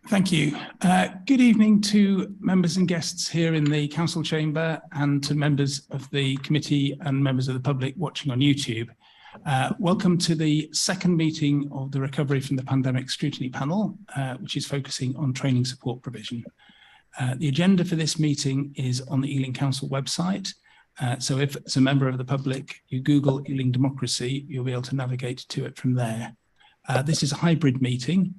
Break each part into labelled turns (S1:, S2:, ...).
S1: Thank you. Good evening to members and guests here in the council chamber and to members of the committee and members of the public watching on YouTube. Welcome to the second meeting of the Recovery from the Pandemic Scrutiny panel, which is focusing on training support provision. The agenda for this meeting is on the Ealing Council website. So if as a member of the public, you Google Ealing Democracy, you'll be able to navigate to it from there. This is a hybrid meeting.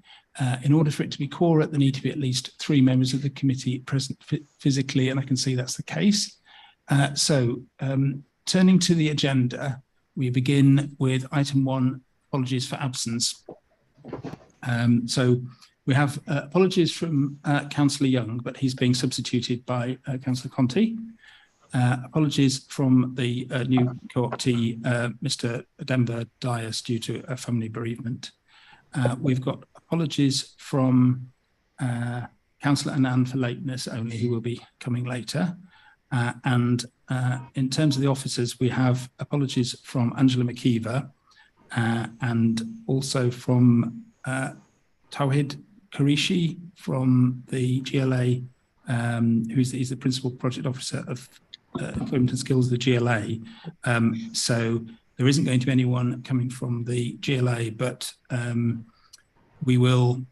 S1: In order for it to be quorate, there need to be at least 3 members of the committee present physically, and I can see that's the case. Turning to the agenda, we begin with item 1, apologies for absence. So we have apologies from Councillor Young, but he's being substituted by Councillor Conti. Apologies from the new co-optee, Mr. Denver Dias, due to a family bereavement. We've got apologies from Councillor Anand for lateness only, who will be coming later. And in terms of the officers, we have apologies from Angela McKeever and also from Tawhid Qureshi from the GLA, he's the Principal Project Officer of Employment and Skills of the GLA. So there isn't going to be anyone coming from the GLA, but we will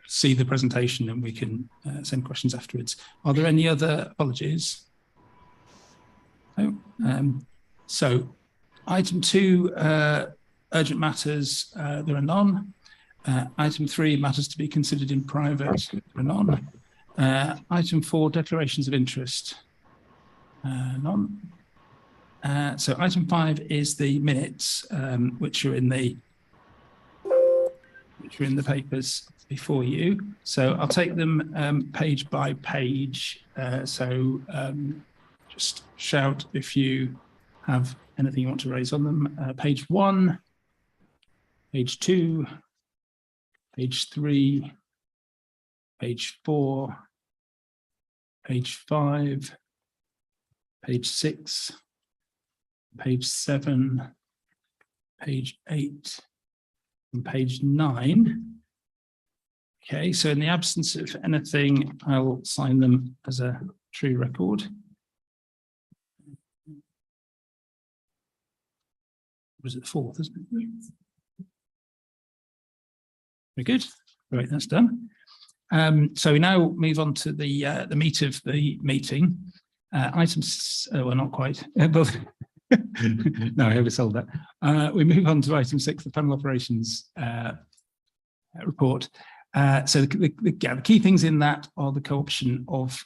S1: see the presentation and we can send questions afterwards. Are there any other apologies? No. So item 2, urgent matters, there are none. Item 3, matters to be considered in private, there are none. Item 4, declarations of interest, none. So item 5 is the minutes, which are in the papers before you. So I'll take them page by page. Just shout if you have anything you want to raise on them. Page 1, page 2, page 3, page 4, page 5, page 6, page 7, page 8, and page 9. Okay, so in the absence of anything, I'll sign them as a true record. Was it the 4th, isn't it? Very good. Right, that's done. So we now move on to the meat of the meeting. Items, well, not quite. No, I oversold that. We move on to item 6, the panel operations report. So the key things in that are the co-option of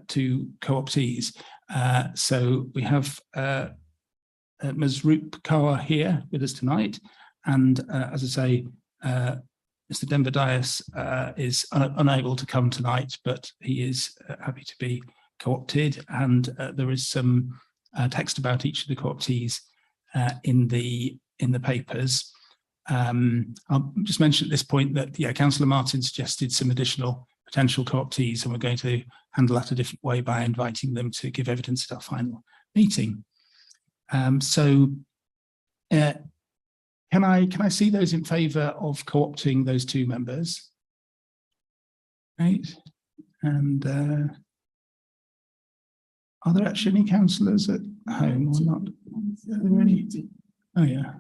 S1: 2 co-optees. So we have Ms. Roop Kaur here with us tonight, and as I say, Mr. Denver Dias is unable to come tonight, but he is happy to be co-opted, and there is some text about each of the co-optees in the papers. I'll just mention at this point that Councillor Martin suggested some additional potential co-optees, and we're going to handle that a different way by inviting them to give evidence at our final meeting. Can I see those in favour of co-opting those 2 members? Right, and are there actually any councillors at home or not? Are there any? Oh yeah.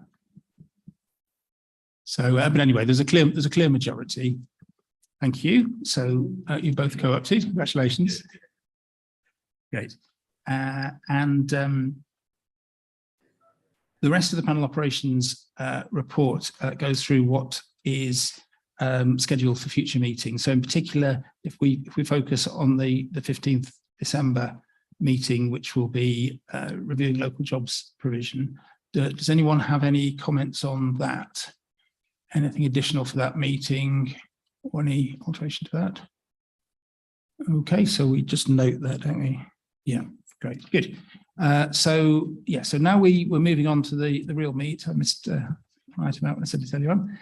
S1: So, but anyway, there's a clear majority. Thank you. So you've both co-opted. Congratulations. Great. The rest of the panel operations report goes through what is scheduled for future meetings. So in particular, if we focus on the 15th December meeting, which will be reviewing local jobs provision, does anyone have any comments on that? Anything additional for that meeting or any alteration to that? Okay, so we just note that, don't we? Yeah, great, good. So now we're moving on to the real meat. I missed an item out when I said to earlier on.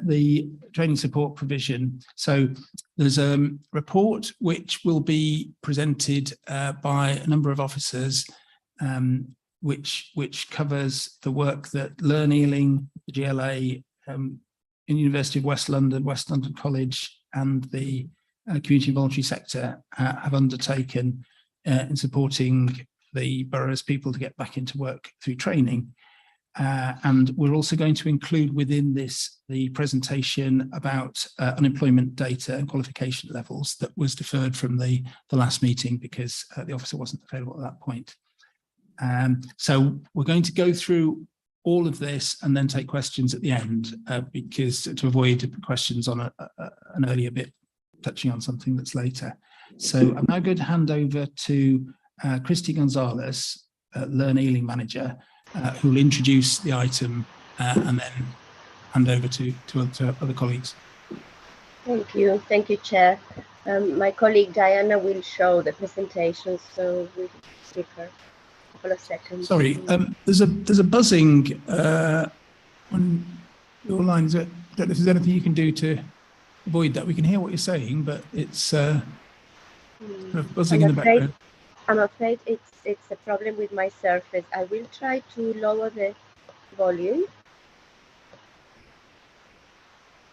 S1: The training support provision. So there's a report which will be presented by a number of officers, which covers the work that Learn Ealing, the GLA, in University of West London College, and the community voluntary sector have undertaken in supporting the borough's people to get back into work through training. And we're also going to include within this the presentation about unemployment data and qualification levels that was deferred from the last meeting because the officer wasn't available at that point. So we're going to go through all of this and then take questions at the end because to avoid questions on an earlier bit touching on something that's later. So I'm now going to hand over to Christy Gonzalez, Learn Ealing Manager, who will introduce the item and then hand over to other colleagues.
S2: Thank you, Chair. My colleague Diana will show the presentation, so we'll give her a couple of seconds.
S1: Sorry, there's a buzzing on your lines. I don't know if there's anything you can do to avoid that. We can hear what you're saying, but it's kind of buzzing in the background.
S2: I'm afraid it's a problem with my surface. I will try to lower the volume.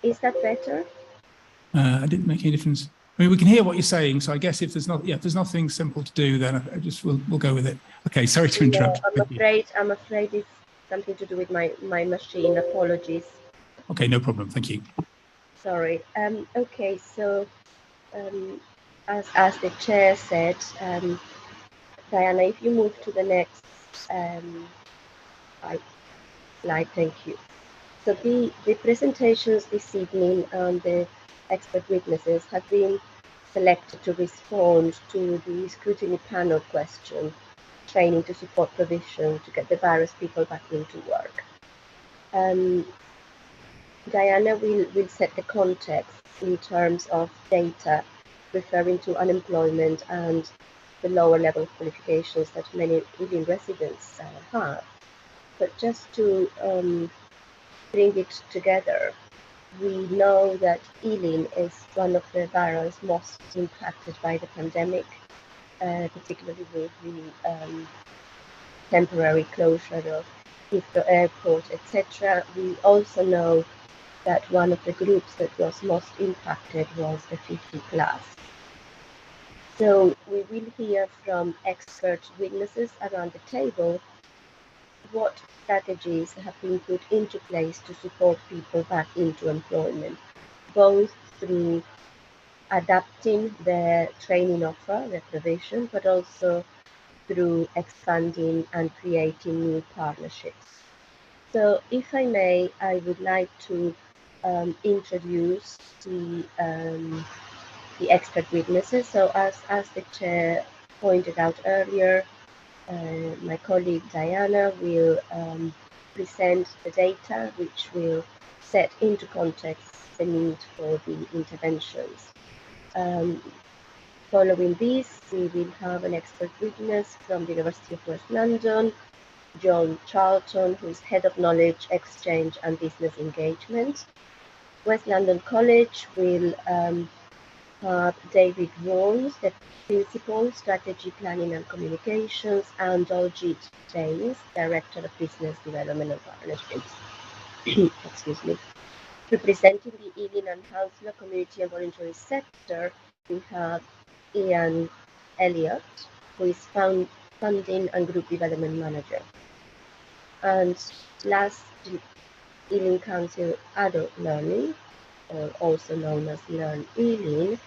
S2: Is that better?
S1: It didn't make any difference. I mean, we can hear what you're saying, so I guess if there's not, if there's nothing simple to do, then I just we'll go with it. Okay, sorry to interrupt.
S2: No, I'm afraid it's something to do with my machine. Apologies.
S1: Okay, no problem. Thank you.
S2: Sorry. Okay, so as the chair said, Diana, if you move to the next slide, thank you. So the presentations this evening and the expert witnesses have been selected to respond to the scrutiny panel question, training to support provision to get the virus people back into work. Diana will set the context in terms of data referring to unemployment and the lower level qualifications that many Ealing residents have. But just to bring it together, we know that Ealing is one of the boroughs most impacted by the pandemic, particularly with the temporary closure of Heathrow Airport, etc. We also know that one of the groups that was most impacted was the 50 plus. So we will hear from expert witnesses around the table what strategies have been put into place to support people back into employment, both through adapting their training offer, their provision, but also through expanding and creating new partnerships. So if I may, I would like to introduce the expert witnesses. So as the chair pointed out earlier, my colleague Diana will present the data which will set into context the need for the interventions. Following this, we will have an expert witness from the University of West London, John Charlton, who is Head of Knowledge Exchange and Business Engagement. West London College will have David Warnes, the Principal, Strategy Planning and Communications, and Daljit James, Director of Business Development and Partnerships. Excuse me. Representing the Ealing and Hounslow Community and Voluntary Sector, we have Ian Elliott, who is Funding and Group Development Manager. And last, Ealing Council Adult Learning, or also known as Learn Ealing.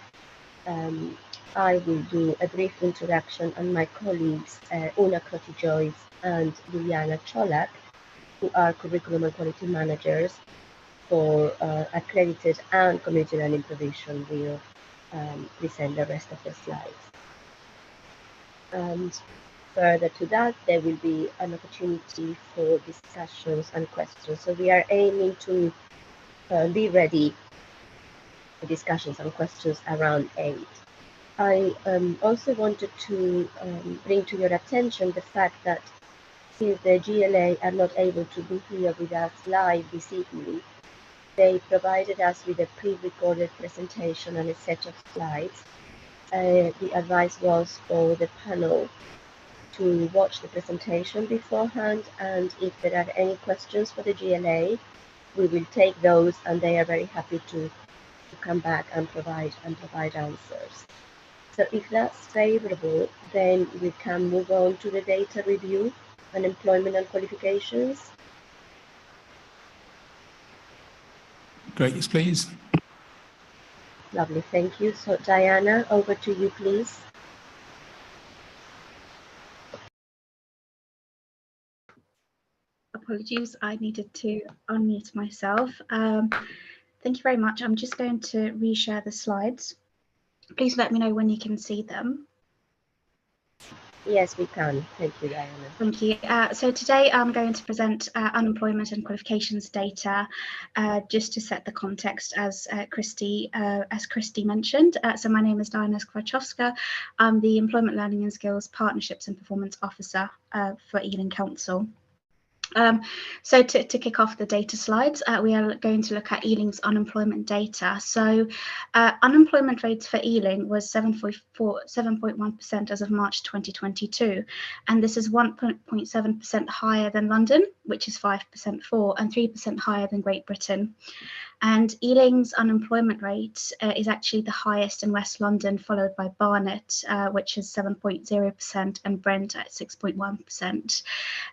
S2: I will do a brief introduction, and my colleagues Una Crotty-Joyce and Liliana Cholak, who are Curriculum and Quality Managers for accredited and community learning provision, will present the rest of the slides. And further to that, there will be an opportunity for discussions and questions. So we are aiming to be ready for discussions and questions around 8. I also wanted to bring to your attention the fact that since the GLA are not able to be here with us live this evening, they provided us with a pre-recorded presentation and a set of slides. The advice was for the panel to watch the presentation beforehand, and if there are any questions for the GLA, we will take those, and they are very happy to come back and provide answers. So if that's favorable, then we can move on to the data review on employment and qualifications.
S1: Great, yes, please.
S2: Lovely, thank you. So Diana, over to you, please.
S3: Apologies, I needed to unmute myself. Thank you very much. I'm just going to reshare the slides. Please let me know when you can see them.
S2: Yes, we can. Thank you, Diana.
S3: Thank you. So today I'm going to present unemployment and qualifications data, just to set the context, as Christy mentioned. So my name is Diana Skwarczowska. I'm the Employment Learning and Skills Partnerships and Performance Officer for Ealing Council. So to kick off the data slides, we are going to look at Ealing's unemployment data. So unemployment rates for Ealing was 7.1% as of March 2022, and this is 1.7% higher than London, which is 5% for, and 3% higher than Great Britain. And Ealing's unemployment rate is actually the highest in West London, followed by Barnet, which is 7.0%, and Brent at 6.1%.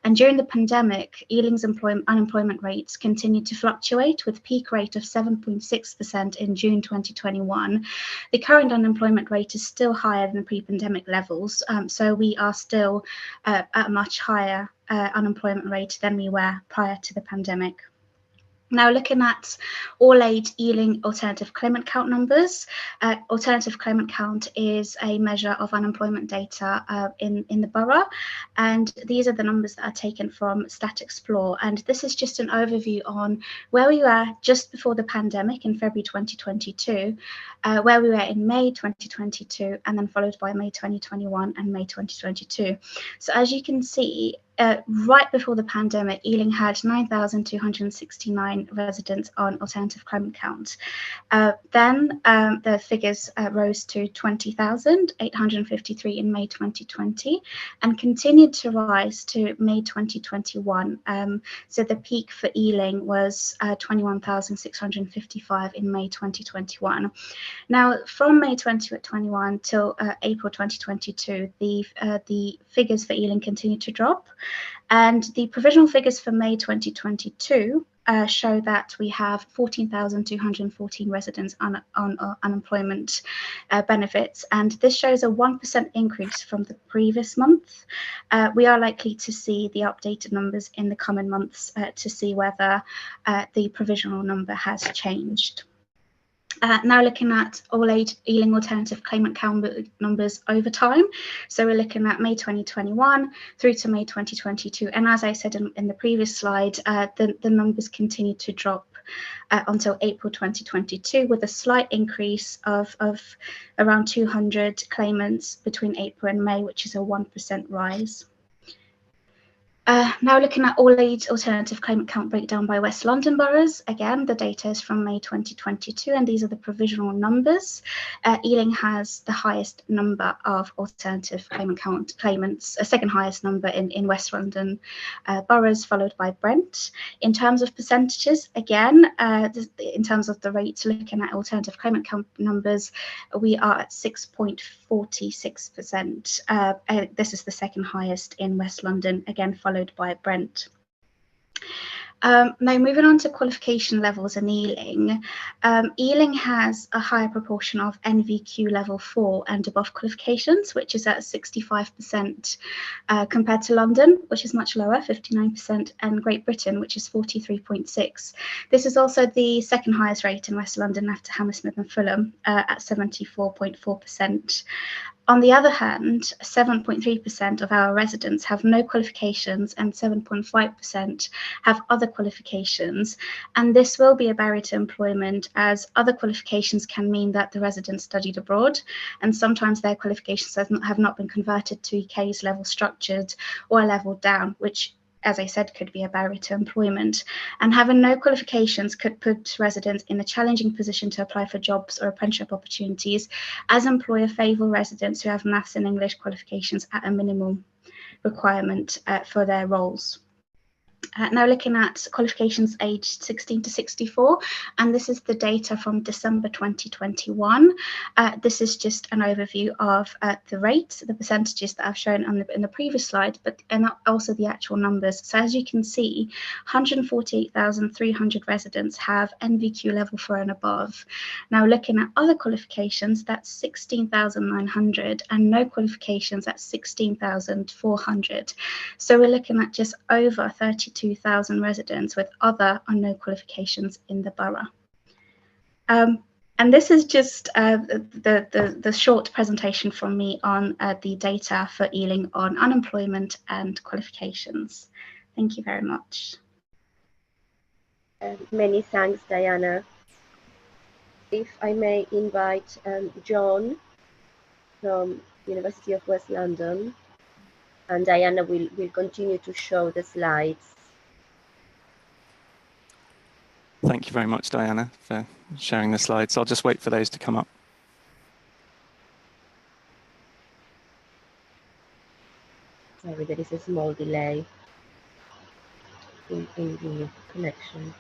S3: And during the pandemic, Ealing's unemployment rates continued to fluctuate, with peak rate of 7.6% in June 2021. The current unemployment rate is still higher than pre-pandemic levels, so we are still at a much higher unemployment rate than we were prior to the pandemic. Now, looking at all age Ealing alternative claimant count numbers, alternative claimant count is a measure of unemployment data in the borough, and these are the numbers that are taken from Stat Explore. And this is just an overview on where we were just before the pandemic in February 2022, where we were in May 2022, and then followed by May 2021 and May 2022. So as you can see, right before the pandemic, Ealing had 9,269 residents on alternative claimant count. Then the figures rose to 20,853 in May 2020 and continued to rise to May 2021. So the peak for Ealing was 21,655 in May 2021. Now, from May 2021 till April 2022, the figures for Ealing continued to drop. And the provisional figures for May 2022 show that we have 14,214 residents on unemployment benefits, and this shows a 1% increase from the previous month. We are likely to see the updated numbers in the coming months to see whether the provisional number has changed. Now looking at all age Ealing alternative claimant count numbers over time. So we're looking at May 2021 through to May 2022. And as I said in the previous slide, the numbers continue to drop until April 2022, with a slight increase of around 200 claimants between April and May, which is a 1% rise. Now looking at all age alternative claimant count breakdown by West London boroughs. Again, the data is from May 2022, and these are the provisional numbers. Ealing has the highest number of alternative claimant count claimants, second highest number in West London boroughs, followed by Brent. In terms of percentages, again, in terms of the rates, looking at alternative claimant count numbers, we are at 6.46%. This is the second highest in West London, again followed by Brent. Now moving on to qualification levels in Ealing. Ealing has a higher proportion of NVQ level 4 and above qualifications, which is at 65% compared to London, which is much lower, 59%, and Great Britain, which is 43.6%. This is also the second highest rate in West London after Hammersmith and Fulham at 74.4%. On the other hand, 7.3% of our residents have no qualifications and 7.5% have other qualifications. And this will be a barrier to employment, as other qualifications can mean that the resident studied abroad, and sometimes their qualifications have not been converted to UK's level structured or level down, which, as I said, could be a barrier to employment. And having no qualifications could put residents in a challenging position to apply for jobs or apprenticeship opportunities, as employer favour residents who have maths and English qualifications at a minimum requirement for their roles. Now looking at qualifications aged 16 to 64, and this is the data from December 2021. This is just an overview of the rates, the percentages that I've shown in the previous slide, and also the actual numbers. So as you can see, 148,300 residents have NVQ level 4 and above. Now looking at other qualifications, that's 16,900, and no qualifications, that's 16,400. So we're looking at just over 32,000 residents with other or no qualifications in the borough. And this is just the short presentation from me on the data for Ealing on unemployment and qualifications. Thank you very much.
S2: Many thanks, Diana. If I may invite John from University of West London, and Diana will continue to show the slides.
S4: Thank you very much, Diana, for sharing the slides. I'll just wait for those to come up.
S2: Sorry, there is a small delay in the connection.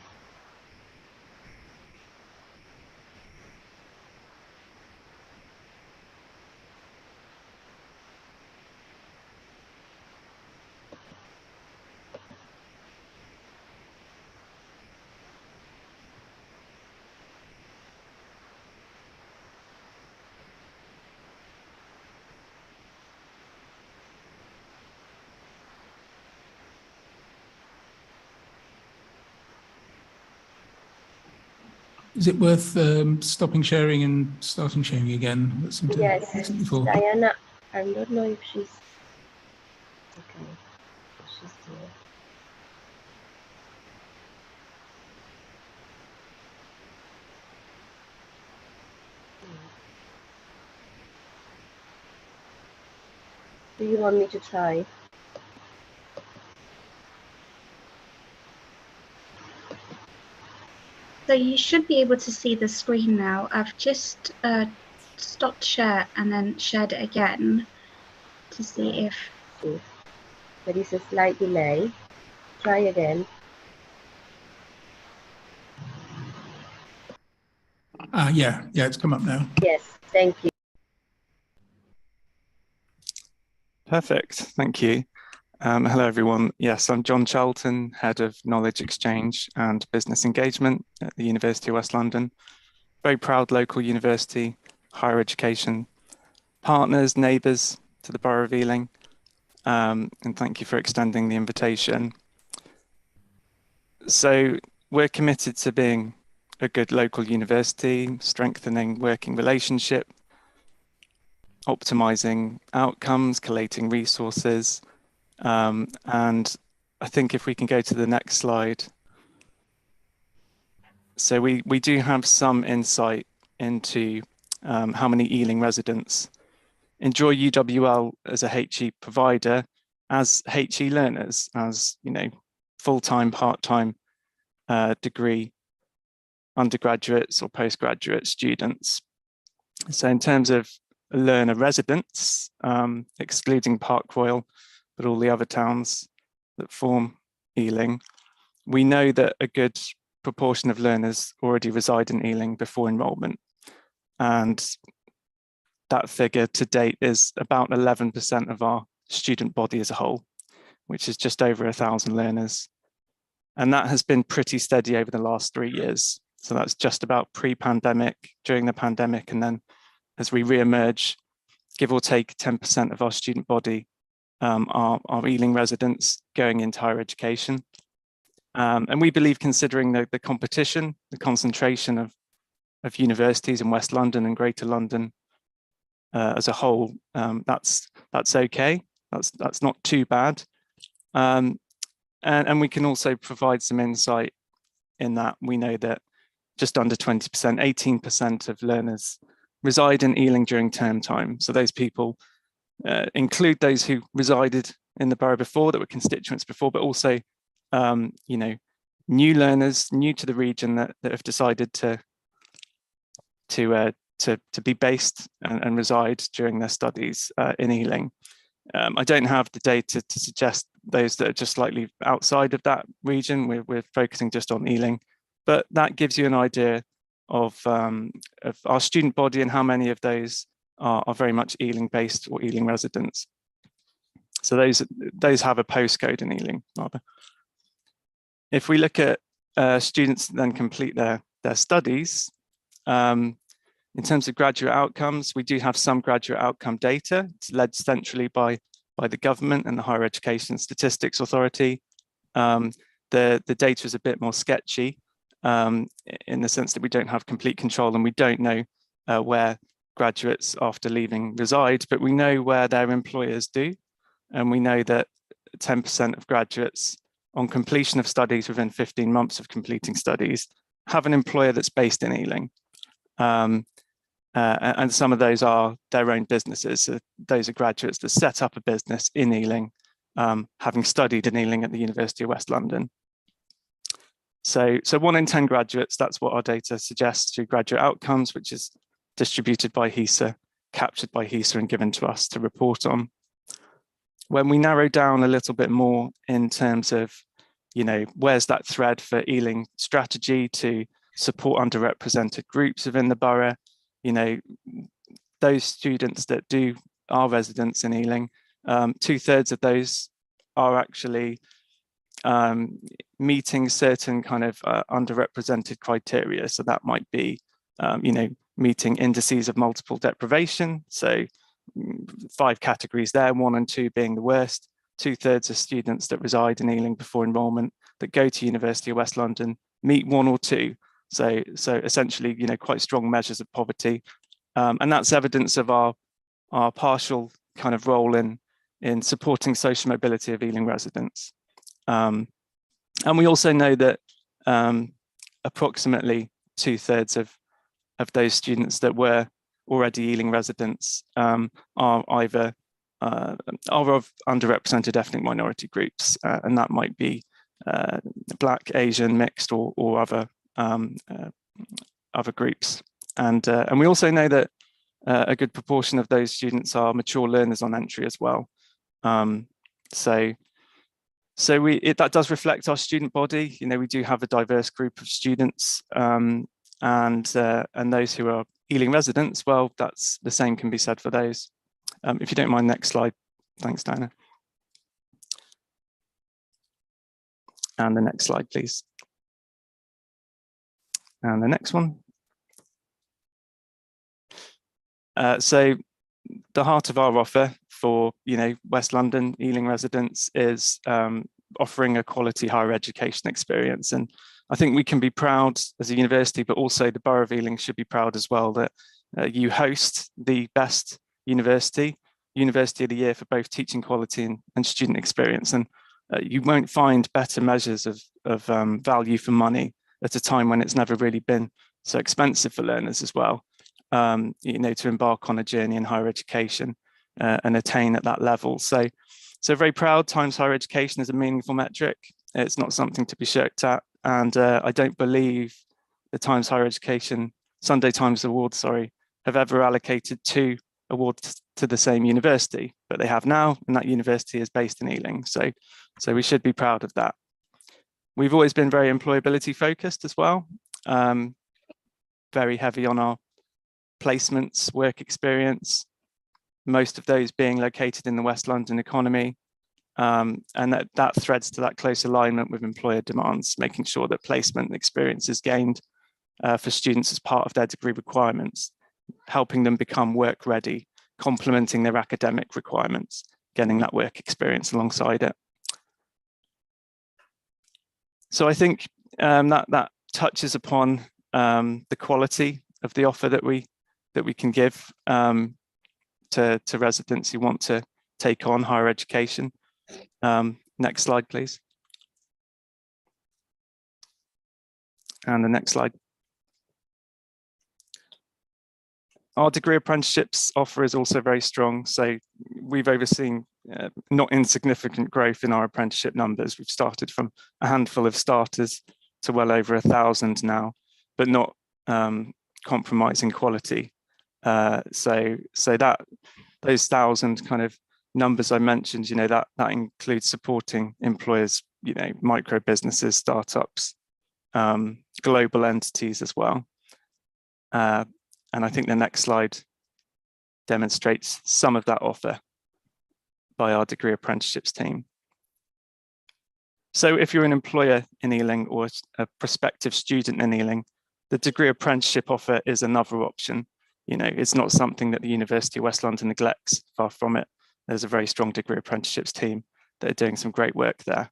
S1: Is it worth stopping sharing and starting sharing again?
S2: Yes, Diana, I don't know if she's okay. She's here. Do you want me to try?
S3: So you should be able to see the screen now. I've just stopped share and then shared it again to see if...
S2: There is a slight delay. Try again.
S1: Yeah, it's come up now.
S2: Yes, thank you.
S4: Perfect, thank you. Hello, everyone. Yes, I'm John Charlton, Head of Knowledge Exchange and Business Engagement at the University of West London. Very proud local university, higher education partners, neighbours to the Borough of Ealing. And thank you for extending the invitation. So we're committed to being a good local university, strengthening working relationship, optimizing outcomes, collating resources. And I think if we can go to the next slide. So we do have some insight into how many Ealing residents enjoy UWL as a HE provider, as HE learners, as full-time, part-time degree undergraduates or postgraduate students. So in terms of learner residents, excluding Park Royal, but all the other towns that form Ealing, we know that a good proportion of learners already reside in Ealing before enrolment. And that figure to date is about 11% of our student body as a whole, which is just over 1,000 learners. And that has been pretty steady over the last 3 years. So that's just about pre-pandemic, during the pandemic, and then as we re-emerge, give or take 10% of our student body are Ealing residents going into higher education. And we believe, considering the competition, the concentration of universities in West London and Greater London as a whole, that's okay. That's not too bad. And we can also provide some insight in that we know that just under 20%, 18% of learners reside in Ealing during term time. So those people include those who resided in the borough before, that were constituents before, but also new learners, new to the region that have decided to be based and reside during their studies in Ealing. I don't have the data to suggest those that are just slightly outside of that region. We're focusing just on Ealing, but that gives you an idea of our student body and how many of those are very much Ealing based or Ealing residents. So those have a postcode in Ealing rather. If we look at students that then complete their studies, in terms of graduate outcomes, we do have some graduate outcome data. It's led centrally by the government and the Higher Education Statistics Authority. The data is a bit more sketchy in the sense that we don't have complete control and we don't know where graduates after leaving reside, but we know where their employers do. And we know that 10% of graduates on completion of studies within 15 months of completing studies have an employer that's based in Ealing. And some of those are their own businesses. So those are graduates that set up a business in Ealing, having studied in Ealing at the University of West London. So 1 in 10 graduates, that's what our data suggests through graduate outcomes, which is distributed by HESA, captured by HESA and given to us to report on. When we narrow down a little bit more in terms of, where's that thread for Ealing strategy to support underrepresented groups within the borough, those students that are residents in Ealing, 2/3 of those are actually meeting certain kind of underrepresented criteria. So that might be, meeting indices of multiple deprivation. So 5 categories there, 1 and 2 being the worst. 2/3 of students that reside in Ealing before enrolment that go to University of West London meet 1 or 2. So essentially, quite strong measures of poverty. And that's evidence of our partial kind of role in supporting social mobility of Ealing residents. And we also know that approximately 2/3 of those students that were already Ealing residents are either are of underrepresented ethnic minority groups, and that might be Black, Asian, mixed, or other groups. And we also know that a good proportion of those students are mature learners on entry as well. So that does reflect our student body. We do have a diverse group of students, and those who are Ealing residents, well, that's the same can be said for those. If you don't mind, next slide. Thanks, Diana. And the next slide, please. And the next one. So the heart of our offer for West London Ealing residents is offering a quality higher education experience. And I think we can be proud as a university, but also the Borough of Ealing should be proud as well that you host the best University of the Year for both teaching quality and student experience. And you won't find better measures of value for money at a time when it's never really been so expensive for learners as well, to embark on a journey in higher education and attain at that level. So very proud Times Higher Education is a meaningful metric. It's not something to be shirked at. And I don't believe the Times Higher Education Sunday Times Awards, have ever allocated 2 awards to the same university, but they have now, and that university is based in Ealing. So we should be proud of that. We've always been very employability focused as well, very heavy on our placements, work experience, most of those being located in the West London economy. And that threads to that close alignment with employer demands, making sure that placement experience is gained for students as part of their degree requirements, helping them become work ready, complementing their academic requirements, getting that work experience alongside it. So I think that touches upon the quality of the offer that we can give to residents who want to take on higher education. Next slide, please. And the next slide. Our degree apprenticeships offer is also very strong. So we've overseen not insignificant growth in our apprenticeship numbers. We've started from a handful of starters to well over 1,000 now, but not compromising quality. So that those 1,000 kind of numbers I mentioned, that includes supporting employers, micro businesses, startups, global entities as well. And I think the next slide demonstrates some of that offer by our degree apprenticeships team. So if you're an employer in Ealing or a prospective student in Ealing, the degree apprenticeship offer is another option. It's not something that the University of West London neglects, far from it. There's a very strong degree apprenticeships team that are doing some great work there.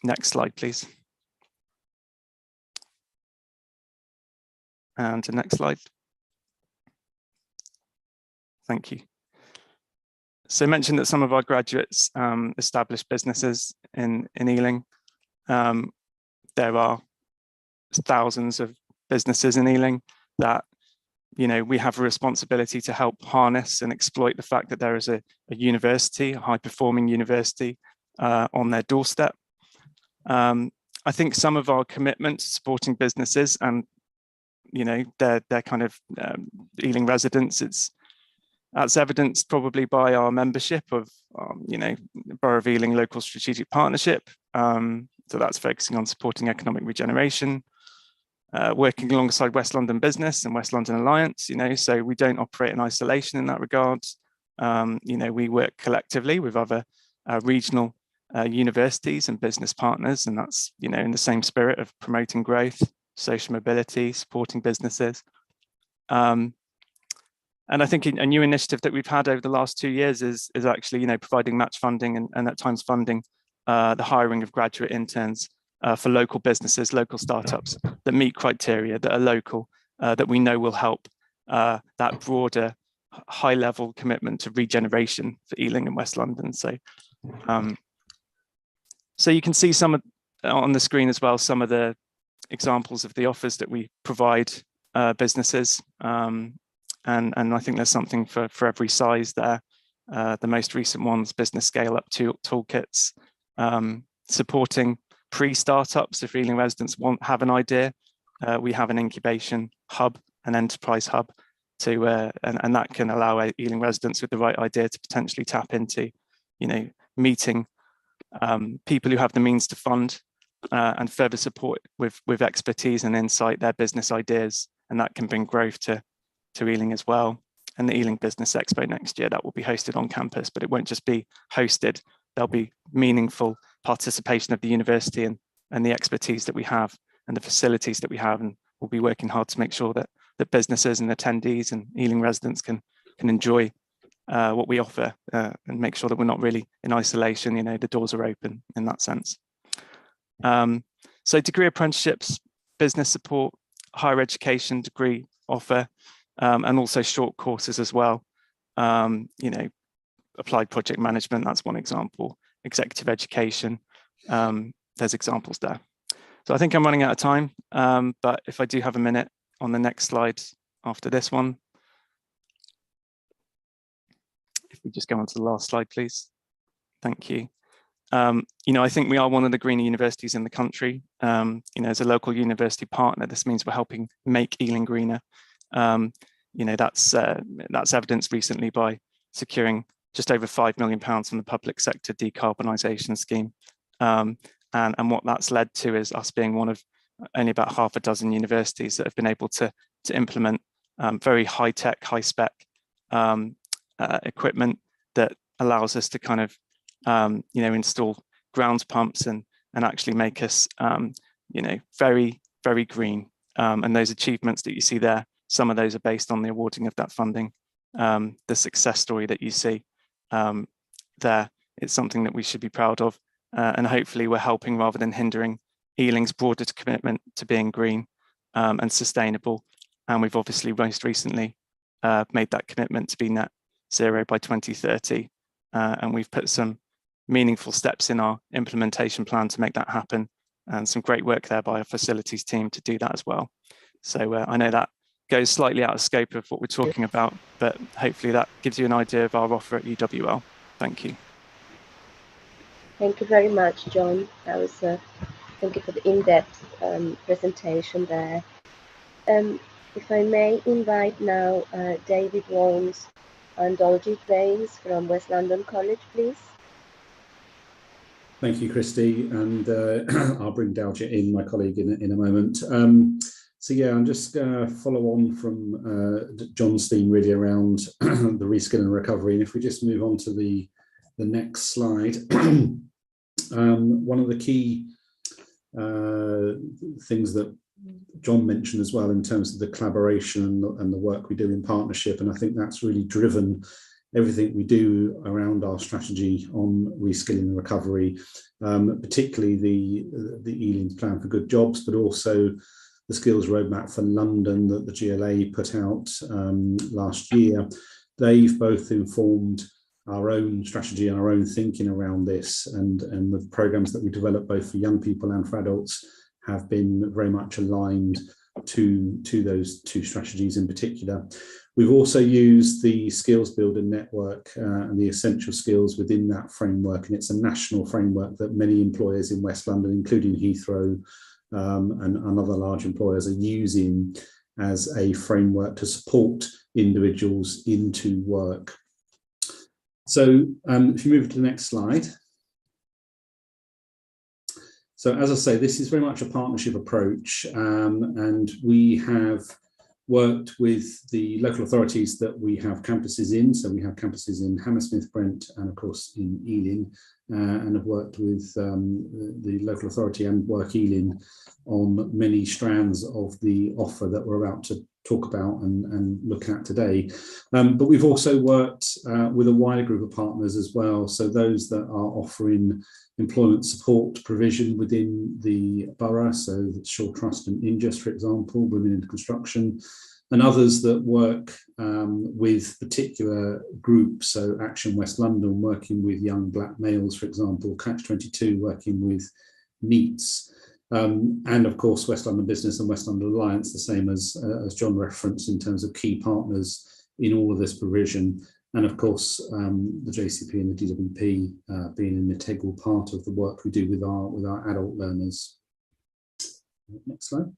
S4: Next slide, please. And the next slide. Thank you. So I mentioned that some of our graduates established businesses in Ealing. There are thousands of businesses in Ealing that we have a responsibility to help harness and exploit the fact that there is a university, a high-performing university on their doorstep. I think some of our commitment to supporting businesses and their kind of Ealing residents, that's evidenced probably by our membership of Borough of Ealing Local Strategic Partnership. So that's focusing on supporting economic regeneration, working alongside West London Business and West London Alliance, so we don't operate in isolation in that regard. We work collectively with other regional universities and business partners, and that's, in the same spirit of promoting growth, social mobility, supporting businesses. And I think a new initiative that we've had over the last 2 years is actually, providing match funding and at times funding the hiring of graduate interns for local businesses, local startups that meet criteria, that are local, that we know will help that broader high-level commitment to regeneration for Ealing and West London. So, so you can see some of, on the screen as well, some of the examples of the offers that we provide businesses. And I think there's something for every size there. The most recent ones, business scale-up toolkits, supporting pre-startups. If Ealing residents have an idea, we have an incubation hub, an enterprise hub, and that can allow Ealing residents with the right idea to potentially tap into, meeting people who have the means to fund and further support with expertise and insight their business ideas, and that can bring growth to Ealing as well. And the Ealing Business Expo next year, that will be hosted on campus, but it won't just be hosted. There'll be meaningful participation of the university and the expertise that we have and the facilities that we have, and we'll be working hard to make sure that businesses and attendees and Ealing residents can enjoy what we offer and make sure that we're not really in isolation. The doors are open in that sense. So degree apprenticeships, business support, higher education degree offer, and also short courses as well. Applied project management, that's one example. Executive education, there's examples there. So I think I'm running out of time, but if I do have a minute on the next slide after this one. If we just go on to the last slide, please. Thank you. I think we are one of the greener universities in the country. As a local university partner, this means we're helping make Ealing greener. That's evidenced recently by securing just over £5 million from the public sector decarbonisation scheme. And what that's led to is us being one of only about half a dozen universities that have been able to implement very high-tech, high-spec equipment that allows us to kind of install ground pumps and actually make us very, very green. And those achievements that you see there, some of those are based on the awarding of that funding. The success story that you see there, it's something that we should be proud of, and hopefully we're helping rather than hindering Ealing's broader commitment to being green and sustainable. And we've obviously most recently made that commitment to be net zero by 2030, and we've put some meaningful steps in our implementation plan to make that happen, and some great work there by our facilities team to do that as well. So I know that goes slightly out of scope of what we're talking about, but hopefully that gives you an idea of our offer at UWL. Thank you.
S2: Thank you very much, John. That was thank you for the in-depth presentation there. If I may invite now David Walms And Dolgy Baines from West London College, please.
S5: Thank you, Christy, and I'll bring Daljit in, my colleague, in a moment. So yeah, I'm just going to follow on from John's theme really around the reskill and recovery. And if we just move on to the next slide, one of the key things that John mentioned as well in terms of the collaboration and the work we do in partnership, and I think that's really driven everything we do around our strategy on reskilling and recovery, particularly the ELIN's plan for good jobs, but also the skills roadmap for London that the GLA put out last year. They've both informed our own strategy and our own thinking around this, and the programs that we develop both for young people and for adults have been very much aligned to those two strategies in particular. We've also used the Skills Builder Network and the essential skills within that framework, and it's a national framework that many employers in West London, including Heathrow and other large employers, are using as a framework to support individuals into work. So if you move to the next slide. So as I say, this is very much a partnership approach, and we have worked with the local authorities that we have campuses in. So we have campuses in Hammersmith, Brent, and of course in Ealing, and have worked with the local authority and Work Ealing on many strands of the offer that we're about to talk about and look at today. But we've also worked with a wider group of partners as well. So those that are offering employment support provision within the borough, so Shaw Trust and Injust, for example, Women into Construction, and others that work with particular groups, so Action West London working with young black males, for example, Catch 22 working with NEETs, and of course West London Business and West London Alliance, the same as John referenced in terms of key partners in all of this provision. And of course, the JCP and the DWP being an integral part of the work we do with our adult learners. Next slide.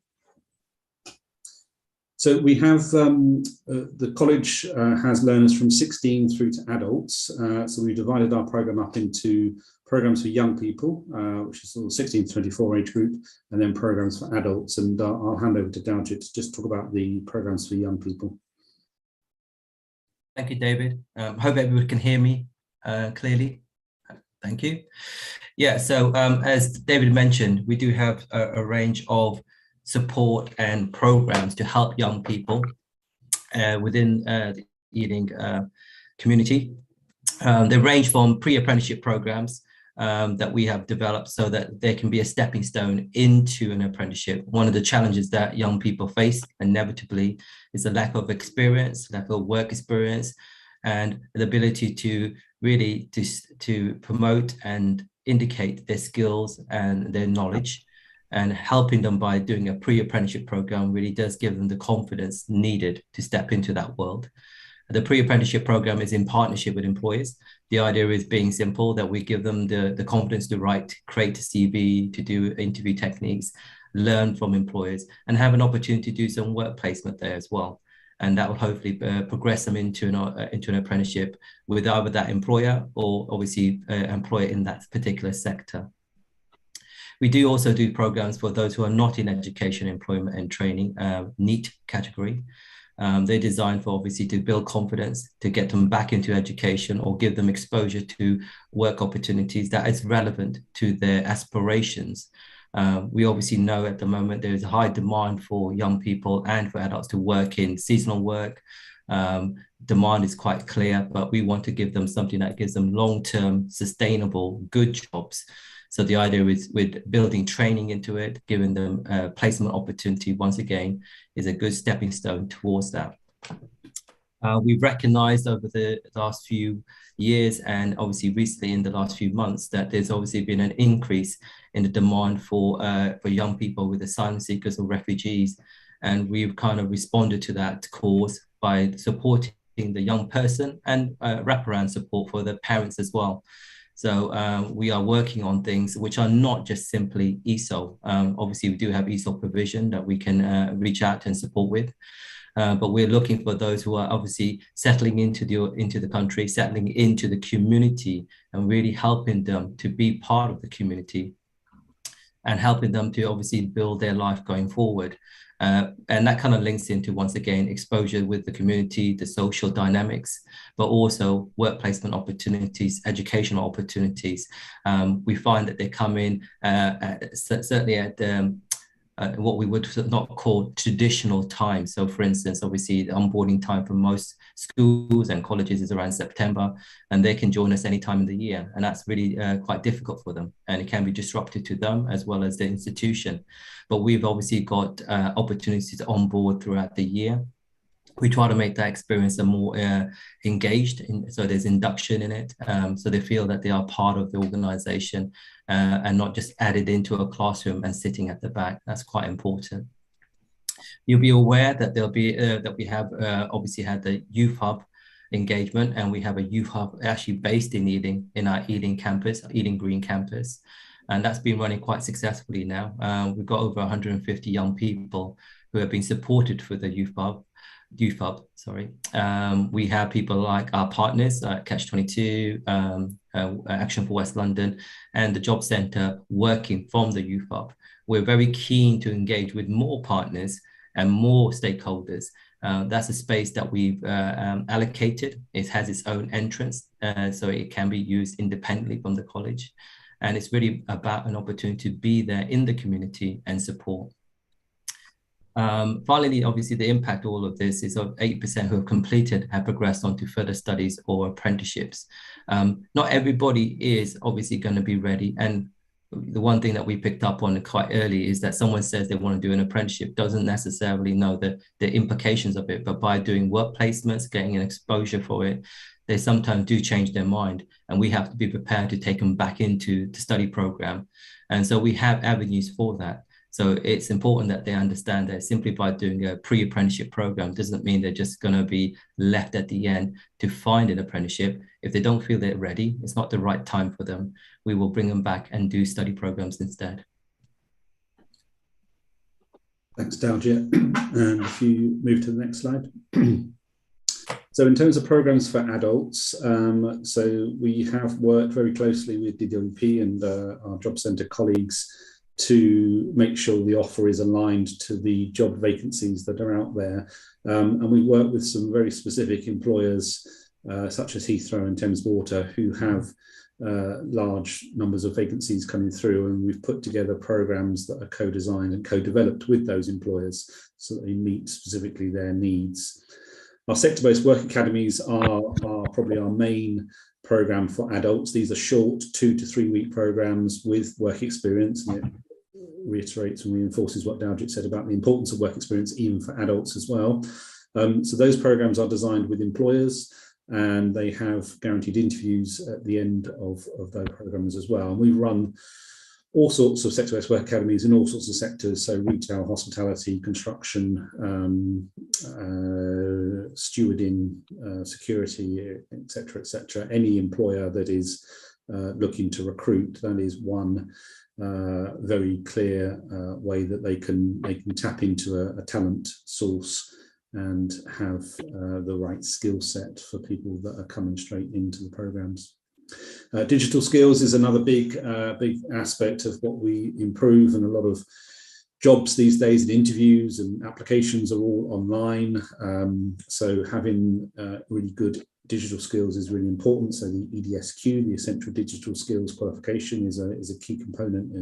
S5: So we have, the college has learners from 16 through to adults. So we divided our programme up into programmes for young people, which is sort of 16 to 24 age group, and then programmes for adults. And I'll hand over to Daljit to just talk about the programmes for young people.
S6: Thank you, David. Hope everyone can hear me clearly. Thank you. Yeah, so as David mentioned, we do have a range of support and programs to help young people within the Ealing community. They range from pre-apprenticeship programs that we have developed so that they can be a stepping stone into an apprenticeship. One of the challenges that young people face inevitably is the lack of experience, lack of work experience, and the ability to really to promote and indicate their skills and their knowledge. And helping them by doing a pre-apprenticeship program really does give them the confidence needed to step into that world. The pre-apprenticeship program is in partnership with employers. The idea is being simple, that we give them the confidence to create a CV, to do interview techniques, learn from employers, and have an opportunity to do some work placement there as well. And that will hopefully progress them into an apprenticeship with either that employer or obviously employer in that particular sector. We do also do programs for those who are not in education, employment and training, NEET category. They're designed for obviously to build confidence, to get them back into education or give them exposure to work opportunities that is relevant to their aspirations. We obviously know at the moment there is a high demand for young people and for adults to work in seasonal work. Demand is quite clear, but we want to give them something that gives them long-term, sustainable, good jobs. So the idea is with building training into it, giving them a placement opportunity, once again, is a good stepping stone towards that. We've recognized over the last few years and obviously recently in the last few months that there's obviously been an increase in the demand for young people with asylum seekers or refugees. And we've kind of responded to that cause by supporting the young person and wraparound support for the parents as well. So we are working on things which are not just simply ESOL. Obviously, we do have ESOL provision that we can reach out and support with. but we're looking for those who are obviously settling into the country, settling into the community, and really helping them to be part of the community and helping them to obviously build their life going forward. And that kind of links into, once again, exposure with the community, the social dynamics, but also work placement opportunities, educational opportunities. We find that they come in certainly at what we would not call traditional time. So for instance, obviously the onboarding time for most schools and colleges is around September, and they can join us any time in the year. And that's really quite difficult for them, and it can be disruptive to them as well as the institution. But we've obviously got opportunities to onboard throughout the year. We try to make that experience a more engaged, so there's induction in it, so they feel that they are part of the organization and not just added into a classroom and sitting at the back. That's quite important. You'll be aware that there'll be that we have obviously had the Youth Hub engagement, and we have a Youth Hub actually based in Ealing, in our Ealing campus, Ealing Green campus. And that's been running quite successfully now. We've got over 150 young people who have been supported for the Youth Hub. We have people like our partners, Catch-22, Action for West London, and the Job Centre working from the Youth Hub. We're very keen to engage with more partners and more stakeholders. That's a space that we've allocated. It has its own entrance, so it can be used independently from the college. And it's really about an opportunity to be there in the community and support. Finally, obviously, the impact of all of this is of 8% who have completed have progressed on to further studies or apprenticeships. Not everybody is obviously going to be ready. And the one thing that we picked up on quite early is that someone says they want to do an apprenticeship, doesn't necessarily know the implications of it, but by doing work placements, getting an exposure for it, they sometimes do change their mind, and we have to be prepared to take them back into the study program. And so we have avenues for that. So it's important that they understand that simply by doing a pre-apprenticeship program doesn't mean they're just going to be left at the end to find an apprenticeship. If they don't feel they're ready, it's not the right time for them, we will bring them back and do study programs instead.
S5: Thanks, Daljit. And if you move to the next slide. So in terms of programs for adults, so we have worked very closely with DWP and our Job Centre colleagues to make sure the offer is aligned to the job vacancies that are out there. And we work with some very specific employers, such as Heathrow and Thames Water, who have large numbers of vacancies coming through, and we've put together programs that are co-designed and co-developed with those employers so that they meet specifically their needs. Our sector-based work academies are probably our main program for adults. These are short 2 to 3 week programs with work experience, and it reiterates and reinforces what Daljit said about the importance of work experience even for adults as well. So those programs are designed with employers, and they have guaranteed interviews at the end of those programs as well. And we run all sorts of sector-based work academies in all sorts of sectors, so retail, hospitality, construction, stewarding, security, etc. Any employer that is looking to recruit, that is one very clear way that they can tap into a talent source and have the right skill set for people that are coming straight into the programs. Digital skills is another big aspect of what we improve, and a lot of jobs these days and interviews and applications are all online. So having really good digital skills is really important. So the EDSQ, the Essential Digital Skills Qualification, is a key component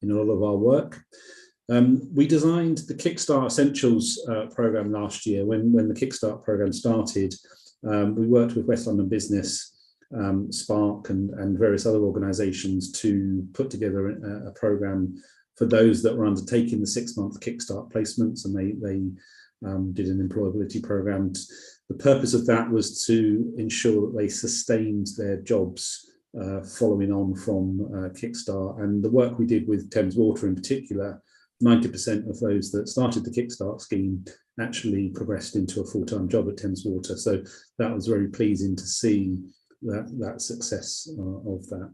S5: in a lot of our work. We designed the Kickstart Essentials program last year. When the Kickstart program started, we worked with West London Business, Spark and various other organisations to put together a program for those that were undertaking the 6-month Kickstart placements, and they did an employability program. The purpose of that was to ensure that they sustained their jobs following on from Kickstart. And the work we did with Thames Water in particular, 90% of those that started the Kickstart scheme actually progressed into a full-time job at Thames Water. So that was very pleasing to see that success of that.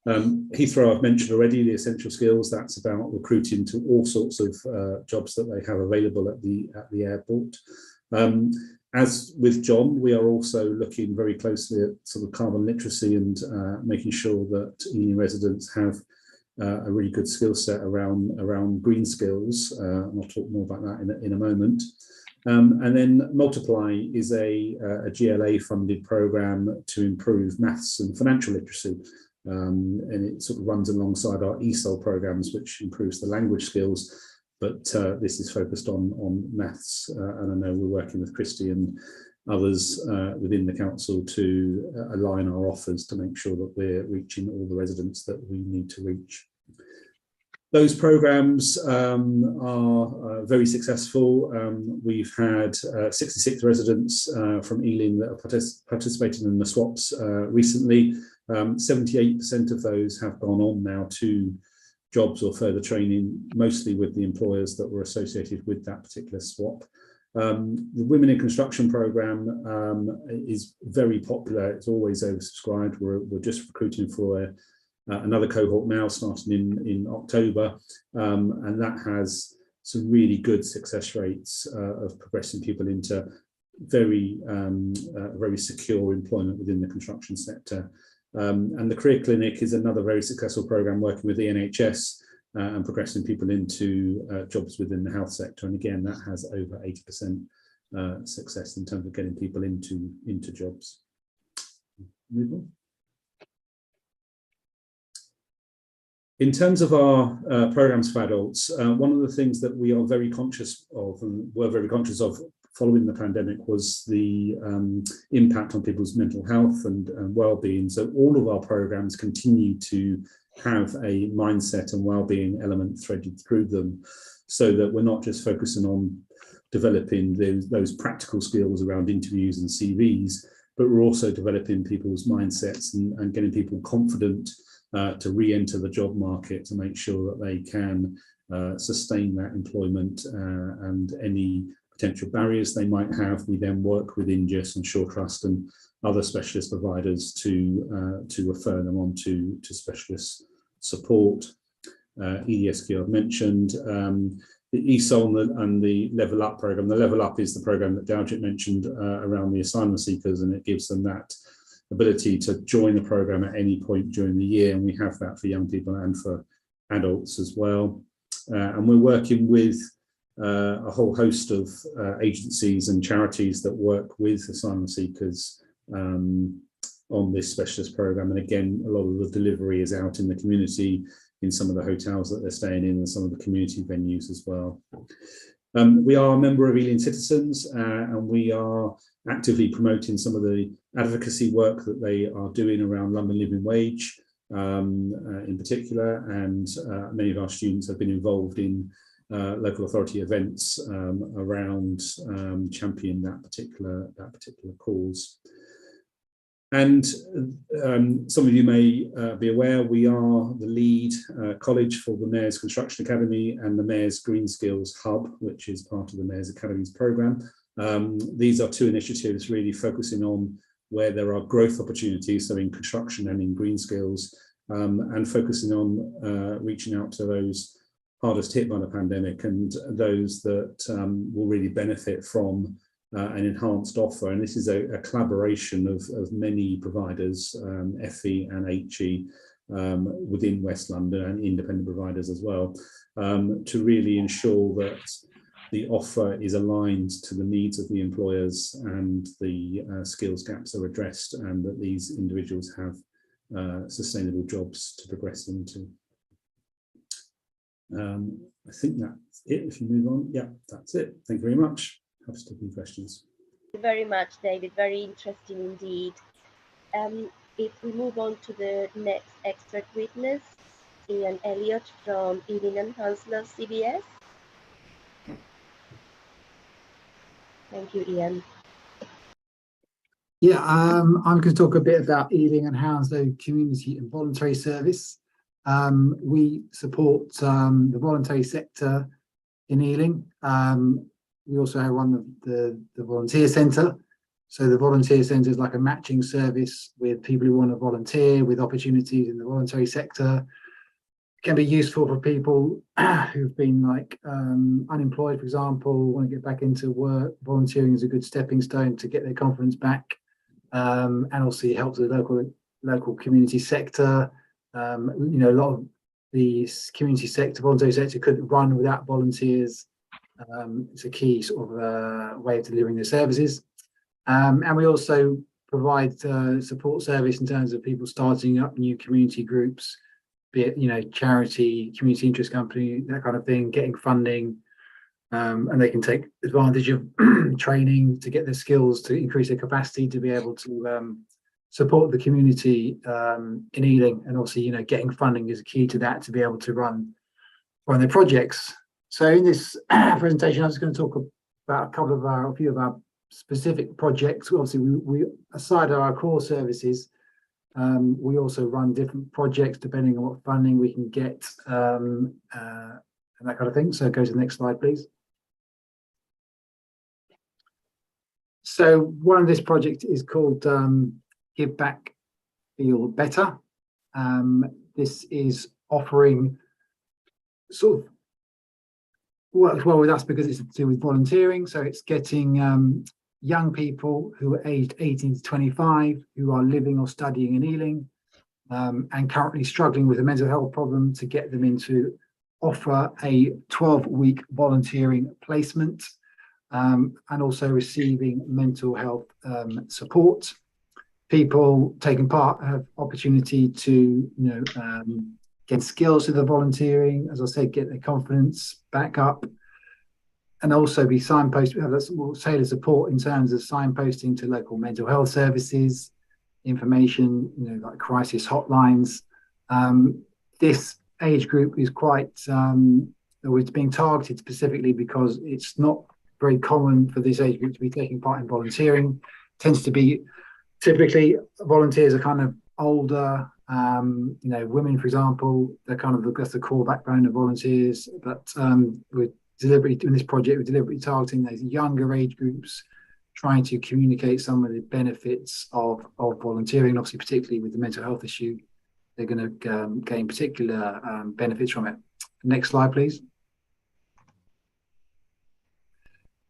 S5: Heathrow, I've mentioned already, the essential skills. That's about recruiting to all sorts of jobs that they have available at the airport. As with John, we are also looking very closely at sort of carbon literacy and making sure that Ealing residents have a really good skill set around green skills. And I'll talk more about that in a moment. And then Multiply is a GLA funded program to improve maths and financial literacy. And it sort of runs alongside our ESOL programs, which improves the language skills. But this is focused on maths, and I know we're working with Christy and others within the council to align our offers to make sure that we're reaching all the residents that we need to reach. Those programs are very successful. We've had 66 residents from Ealing that have participated in the swaps recently. 78% of those have gone on now to jobs or further training, mostly with the employers that were associated with that particular swap. The Women in Construction programme is very popular. It's always oversubscribed. We're just recruiting for another cohort now, starting in October, and that has some really good success rates of progressing people into very secure employment within the construction sector. And the Career Clinic is another very successful programme working with the NHS and progressing people into jobs within the health sector. And again, that has over 80% success in terms of getting people into jobs. Move on. In terms of our programmes for adults, one of the things that we are very conscious of and were very conscious of following the pandemic was the impact on people's mental health and well-being. So all of our programs continue to have a mindset and well-being element threaded through them, so that we're not just focusing on developing those practical skills around interviews and CVs, but we're also developing people's mindsets and getting people confident to re-enter the job market, to make sure that they can sustain that employment and any potential barriers they might have. We then work with Ingis and Shore Trust and other specialist providers to refer them on to specialist support. EDSQ I've mentioned. The ESOL and the Level Up program. The Level Up is the program that Daljit mentioned around the asylum seekers, and it gives them that ability to join the program at any point during the year, and we have that for young people and for adults as well. And we're working with a whole host of agencies and charities that work with asylum seekers on this specialist program. And again, a lot of the delivery is out in the community, in some of the hotels that they're staying in and some of the community venues as well. We are a member of Ealing Citizens, and we are actively promoting some of the advocacy work that they are doing around London Living Wage in particular, and many of our students have been involved in local authority events around championing that particular cause. And some of you may be aware, we are the lead college for the Mayor's Construction Academy and the Mayor's Green Skills Hub, which is part of the Mayor's Academies programme. These are two initiatives really focusing on where there are growth opportunities, so in construction and in green skills, and focusing on reaching out to those hardest hit by the pandemic and those that will really benefit from an enhanced offer. And this is a collaboration of many providers, FE and HE, within West London, and independent providers as well, to really ensure that the offer is aligned to the needs of the employers and the skills gaps are addressed, and that these individuals have sustainable jobs to progress into. I think that's it. If you move on, yeah, that's it. Thank you very much. Happy to take any questions.
S2: Thank you very much, David. Very interesting indeed. If we move on to the next expert witness, Ian Elliott from Ealing and Hounslow CBS. Thank you, Ian.
S7: Yeah, I'm going to talk a bit about Ealing and Hounslow Community and Voluntary Service. We support the voluntary sector in Ealing. We also have one of the volunteer centre, So the volunteer centre is like a matching service with people who want to volunteer, with opportunities in the voluntary sector. It can be useful for people who've been like unemployed, for example, want to get back into work. Volunteering is a good stepping stone to get their confidence back, and also it helps the local community sector. You know, a lot of the community sector, voluntary sector, couldn't run without volunteers. It's a key sort of way of delivering the services. And we also provide support service in terms of people starting up new community groups, be it, you know, charity, community interest company, that kind of thing, getting funding, and they can take advantage of training to get their skills, to increase their capacity to be able to support the community in Ealing. And also, you know, getting funding is a key to that, to be able to run their projects. So in this presentation, I'm just going to talk about a few of our specific projects. Obviously, we aside our core services, we also run different projects depending on what funding we can get, and that kind of thing. So go to the next slide, please. So one of this project is called Give Back, Feel Better. This is offering sort of works well with us because it's to do with volunteering. So it's getting young people who are aged 18 to 25 who are living or studying in Ealing and currently struggling with a mental health problem, to get them into offer a 12-week volunteering placement, and also receiving mental health support. People taking part have opportunity to, you know, get skills to the volunteering, as I said, get their confidence back up, and also be signposted. We have that tailored support in terms of signposting to local mental health services, information, you know, like crisis hotlines. This age group is quite, it's being targeted specifically because it's not very common for this age group to be taking part in volunteering. Tends to be, typically volunteers are kind of older, you know, women, for example, they're kind of, that's the core backbone of volunteers. But we're deliberately doing this project, we're deliberately targeting those younger age groups, trying to communicate some of the benefits of volunteering. Obviously, particularly with the mental health issue, they're going to gain particular benefits from it. Next slide, please.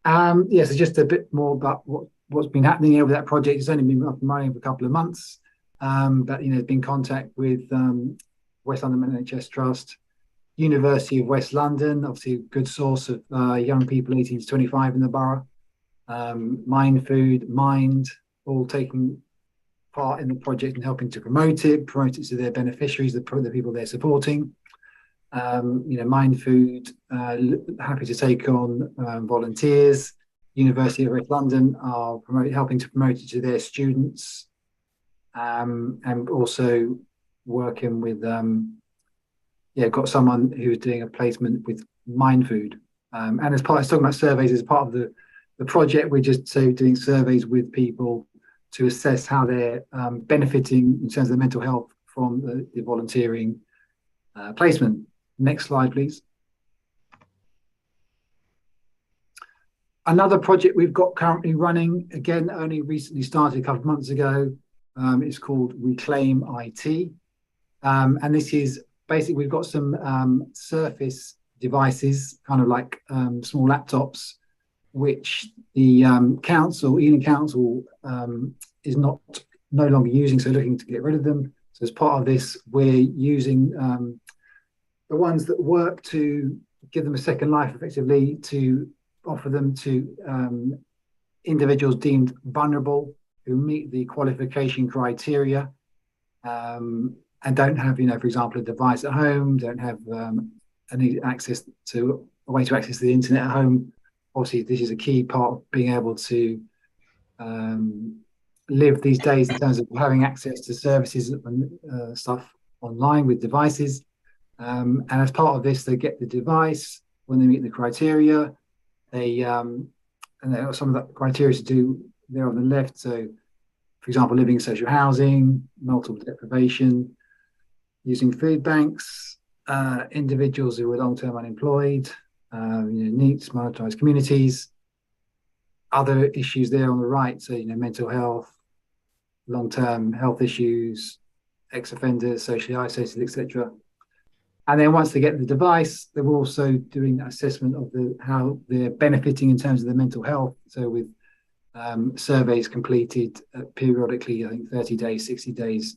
S7: Yeah, so just a bit more about what's been happening over that project. It's only been up and running for a couple of months, but, you know, there's been contact with West London NHS Trust, University of West London, obviously a good source of young people 18 to 25 in the borough, Mind Food, Mind, all taking part in the project and helping to promote it to their beneficiaries, the people they're supporting. You know, Mind Food, happy to take on volunteers. University of West London are helping to promote it to their students, and also working with, got someone who's doing a placement with Mind Food. And as part, it's talking about surveys as part of the project, we're just doing surveys with people to assess how they're benefiting in terms of their mental health from the volunteering placement. Next slide, please. Another project we've got currently running, again, only recently started a couple of months ago, is called Reclaim IT. And this is basically, we've got some surface devices, kind of like small laptops, which the Ealing Council is no longer using, so looking to get rid of them. So as part of this, we're using the ones that work to give them a second life, effectively, to offer them to individuals deemed vulnerable who meet the qualification criteria, and don't have, you know, for example, a device at home, don't have any access to a way to access the internet at home. Obviously, this is a key part of being able to live these days in terms of having access to services and stuff online with devices. And as part of this, they get the device when they meet the criteria. They and some of the criteria to do there on the left. So, for example, living in social housing, multiple deprivation, using food banks, individuals who are long-term unemployed, you know, NEETs, marginalised communities, other issues there on the right. So, mental health, long-term health issues, ex-offenders, socially isolated, etc. And then once they get the device, they're also doing that assessment of how they're benefiting in terms of their mental health. So with surveys completed periodically, I think 30 days, 60 days,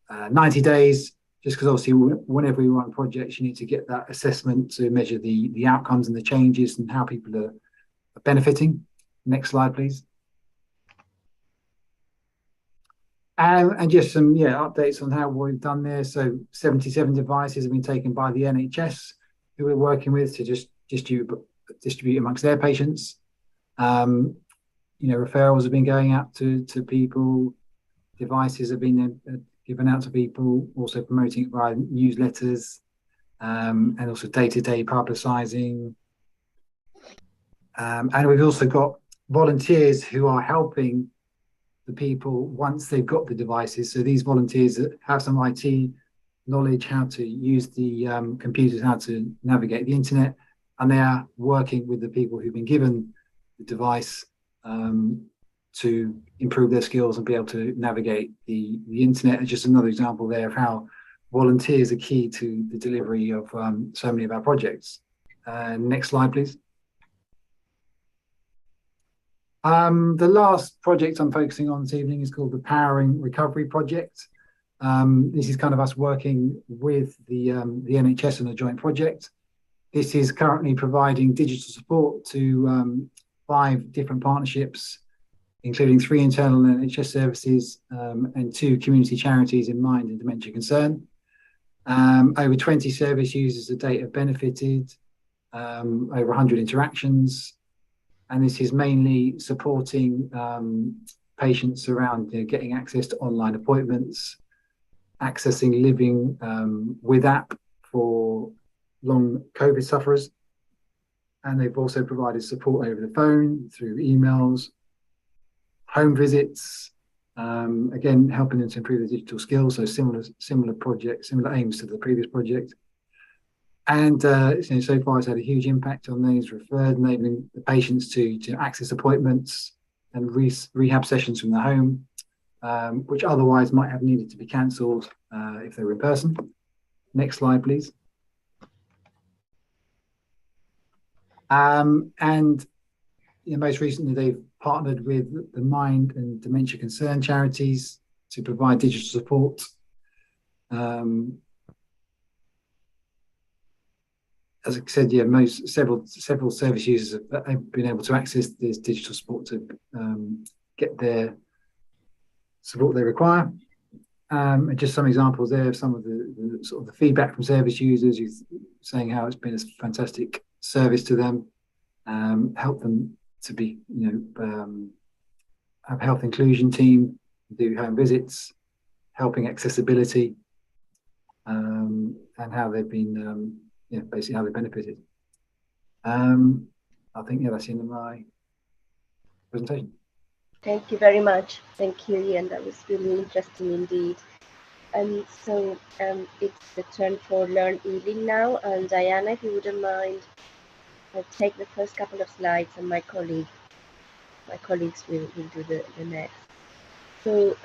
S7: 90 days, just because obviously whenever we run projects, you need to get that assessment to measure the outcomes and the changes and how people are benefiting. Next slide, please. And just some updates on how we've done there. So 77 devices have been taken by the NHS, who we're working with to just distribute amongst their patients. Referrals have been going out to people. Devices have been given out to people, also promoting it via newsletters, and also day-to-day publicising. And we've also got volunteers who are helping the people once they've got the devices. So these volunteers have some IT knowledge, how to use the computers, how to navigate the internet, and they are working with the people who've been given the device to improve their skills and be able to navigate the internet. And just another example there of how volunteers are key to the delivery of so many of our projects. Next slide, please. The last project I'm focusing on this evening is called the Powering Recovery Project. This is kind of us working with the NHS on a joint project. This is currently providing digital support to 5 different partnerships, including 3 internal NHS services and 2 community charities in mind and dementia concern. Over 20 service users to date have benefited, over 100 interactions. And this is mainly supporting patients around getting access to online appointments, accessing living with app for long COVID sufferers. And they've also provided support over the phone, through emails, home visits, again, helping them to improve their digital skills. So similar project, similar aims to the previous project. And so far it's had a huge impact on those referred, enabling the patients to access appointments and rehab sessions from their home, which otherwise might have needed to be cancelled if they were in person. Next slide, please. And most recently, they've partnered with the Mind and Dementia Concern charities to provide digital support. As I said, several service users have been able to access this digital support to get their support they require. And just some examples there of some of the sort of the feedback from service users saying how it's been a fantastic service to them, help them to be, have a health inclusion team, do home visits, helping accessibility, and how they've been, basically how they benefited. I think, that's the end of my presentation.
S2: Thank you very much. Thank you, Ian. That was really interesting indeed. So it's the turn for Learn Ealing now. And Diana, if you wouldn't mind, I'll take the first couple of slides and my colleagues will do the next. So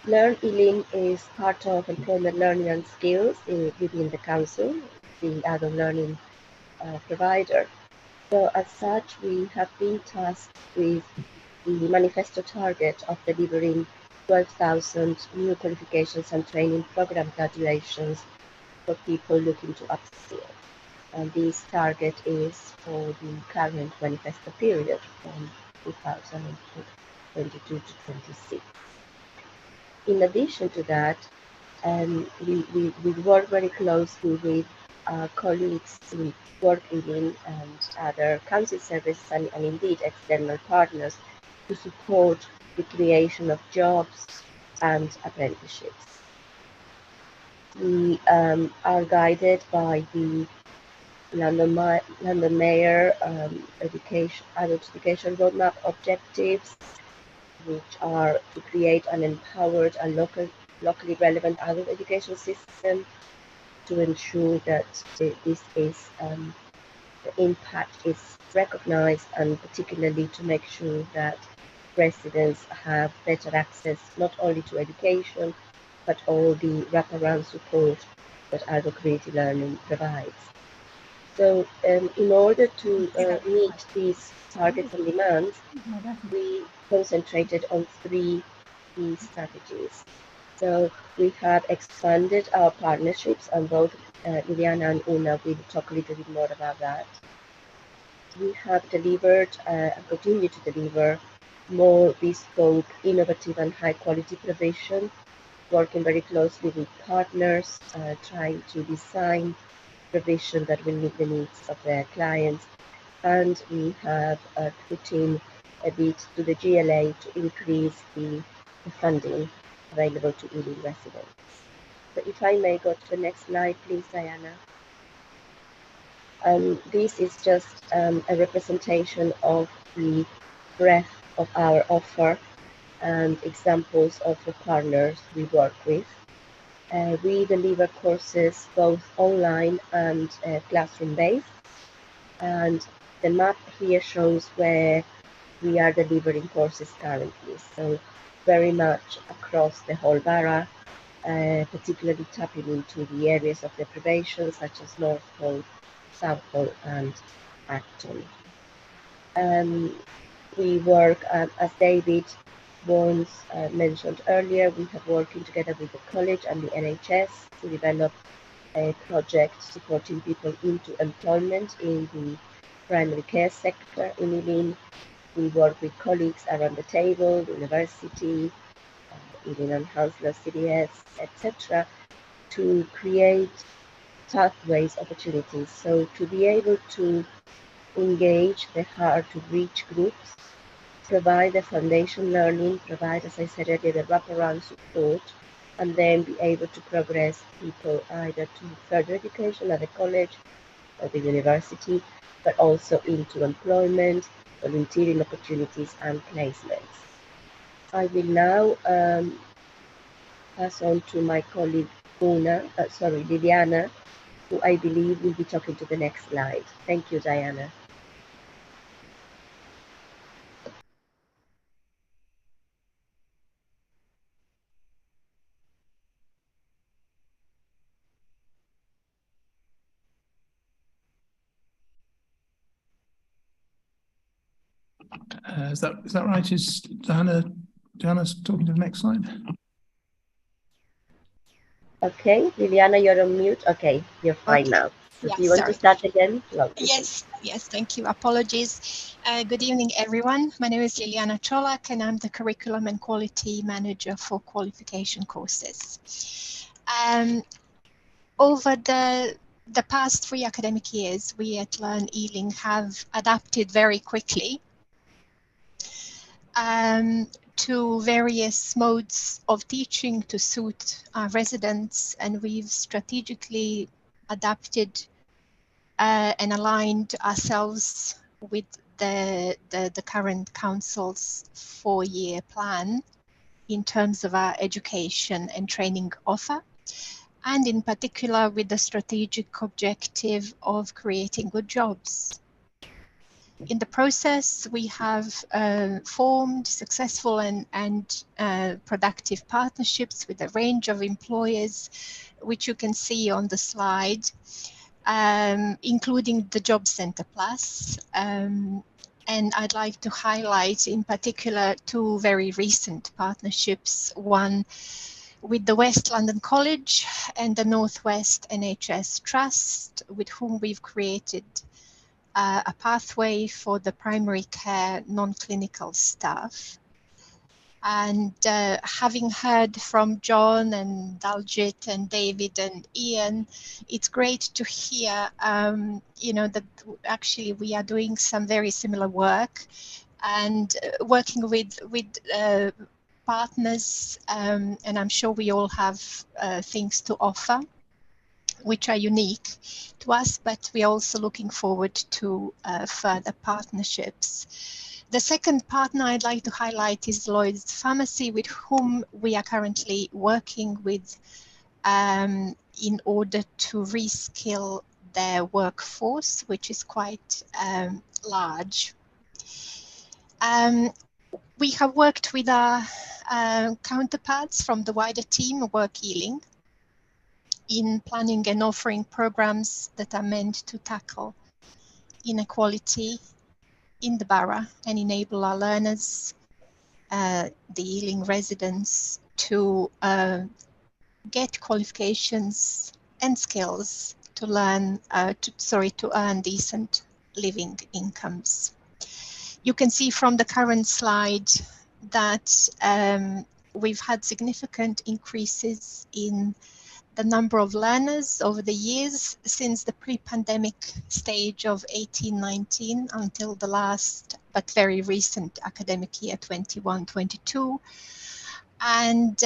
S2: Learn Ealing is part of Employment Learning and Skills within the Council, the adult learning provider. So as such, we have been tasked with the manifesto target of delivering 12,000 new qualifications and training program graduations for people looking to upskill. And this target is for the current manifesto period from 2022 to 26. In addition to that, we work very closely with our colleagues in Work Ealing and other council services and indeed external partners to support the creation of jobs and apprenticeships. We are guided by the London Mayor Adult Education Roadmap objectives, which are to create an empowered and locally relevant adult education system, to ensure that this is the impact is recognized, and particularly to make sure that residents have better access not only to education, but all the wraparound support that adult creative learning provides. So in order to meet these targets and demands, we concentrated on 3 key strategies. So we have expanded our partnerships, and both Liliana and Una will talk a little bit more about that. We have delivered and continue to deliver more bespoke, innovative and high quality provision, working very closely with partners, trying to design provision that will meet the needs of their clients. And we have put in a bit to the GLA to increase the funding available to ELIN residents. So if I may go to the next slide, please, Diana. This is just a representation of the breadth of our offer and examples of the partners we work with. We deliver courses both online and classroom-based, and the map here shows where we are delivering courses currently. So very much across the whole borough, particularly tapping into the areas of deprivation such as North Hall, South Hall and Acton. We work, as David once mentioned earlier, we have working together with the college and the NHS to develop a project supporting people into employment in the primary care sector in ELIN. We work with colleagues around the table, the university, ELIN and Hounslow CDS, etc., to create pathways opportunities. So to be able to engage the hard to reach groups, provide the foundation learning, provide, as I said earlier, the wraparound support, and then be able to progress people either to further education at the college or the university, but also into employment, volunteering opportunities and placements. I will now pass on to my colleague Liliana, who I believe will be talking to the next slide. Thank you, Diana.
S1: Is that right? Is Diana's talking to the next slide?
S2: Okay, Liliana, you're on mute. Okay, you're fine
S8: Okay.
S2: now. So
S8: Yeah,
S2: do you want
S8: sorry.
S2: to start again? No,
S8: yes, thank you. Apologies. Good evening, everyone. My name is Liliana Cholak, and I'm the Curriculum and Quality Manager for Qualification Courses. Over the past 3 academic years, we at Learn ELIN have adapted very quickly to various modes of teaching to suit our residents, and we've strategically adapted and aligned ourselves with the current council's 4-year plan in terms of our education and training offer, and in particular with the strategic objective of creating good jobs. In the process, we have formed successful and productive partnerships with a range of employers, which you can see on the slide, including the Job Centre Plus. And I'd like to highlight in particular 2 very recent partnerships, one with the West London College and the Northwest NHS Trust, with whom we've created a pathway for the primary care non-clinical staff. And having heard from John and Daljit and David and Ian, it's great to hear, that actually we are doing some very similar work and working with partners, and I'm sure we all have things to offer which are unique to us, but we're also looking forward to further partnerships. The second partner I'd like to highlight is Lloyd's Pharmacy, with whom we are currently working with in order to reskill their workforce, which is quite large. We have worked with our counterparts from the wider team of Work Ealing in planning and offering programs that are meant to tackle inequality in the borough and enable our learners, the Ealing residents, to get qualifications and skills to learn, to earn decent living incomes. You can see from the current slide that we've had significant increases in the number of learners over the years since the pre-pandemic stage of 18-19 until the last but very recent academic year 21-22, and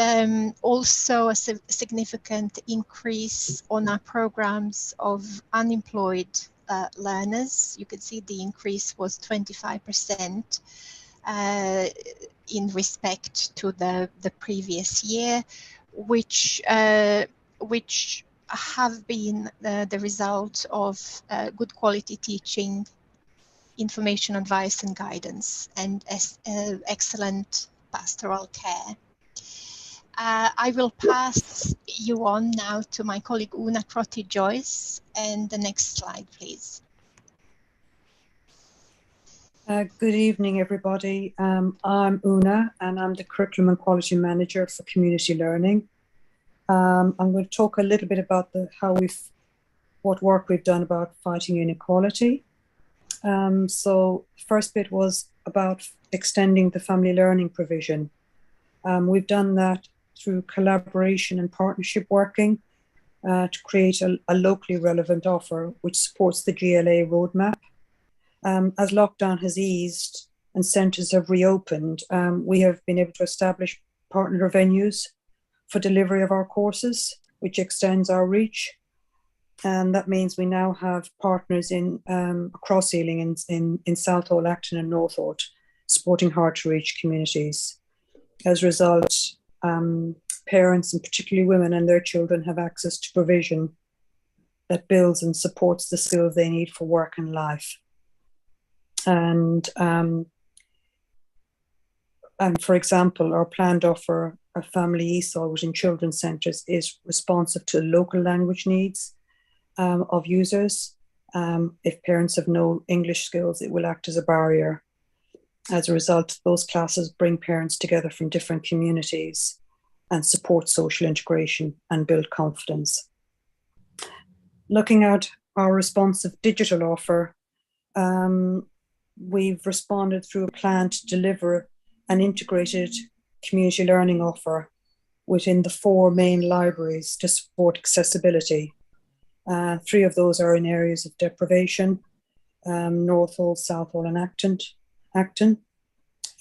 S8: also a significant increase on our programs of unemployed learners. You can see the increase was 25% in respect to the previous year, which have been the result of good quality teaching, information, advice and guidance, and excellent pastoral care. I will pass you on now to my colleague Una Crotty-Joyce, and the next slide, please.
S9: Good evening, everybody. I'm Una, and I'm the Curriculum and Quality Manager for Community Learning. I'm going to talk a little bit about what work we've done about fighting inequality. So the first bit was about extending the family learning provision. We've done that through collaboration and partnership working to create a locally relevant offer which supports the GLA roadmap. As lockdown has eased and centres have reopened, we have been able to establish partner venues for delivery of our courses, which extends our reach. And that means we now have partners in across Ealing in Southall, Acton and Northholt, supporting hard-to-reach communities. As a result, parents, and particularly women and their children, have access to provision that builds and supports the skills they need for work and life. And for example, our planned offer of family ESOL within children's centres is responsive to local language needs of users. If parents have no English skills, it will act as a barrier. As a result, those classes bring parents together from different communities and support social integration and build confidence. Looking at our responsive digital offer, we've responded through a plan to deliver an integrated community learning offer within the 4 main libraries to support accessibility. 3 of those are in areas of deprivation, Northholt, Southall and Acton.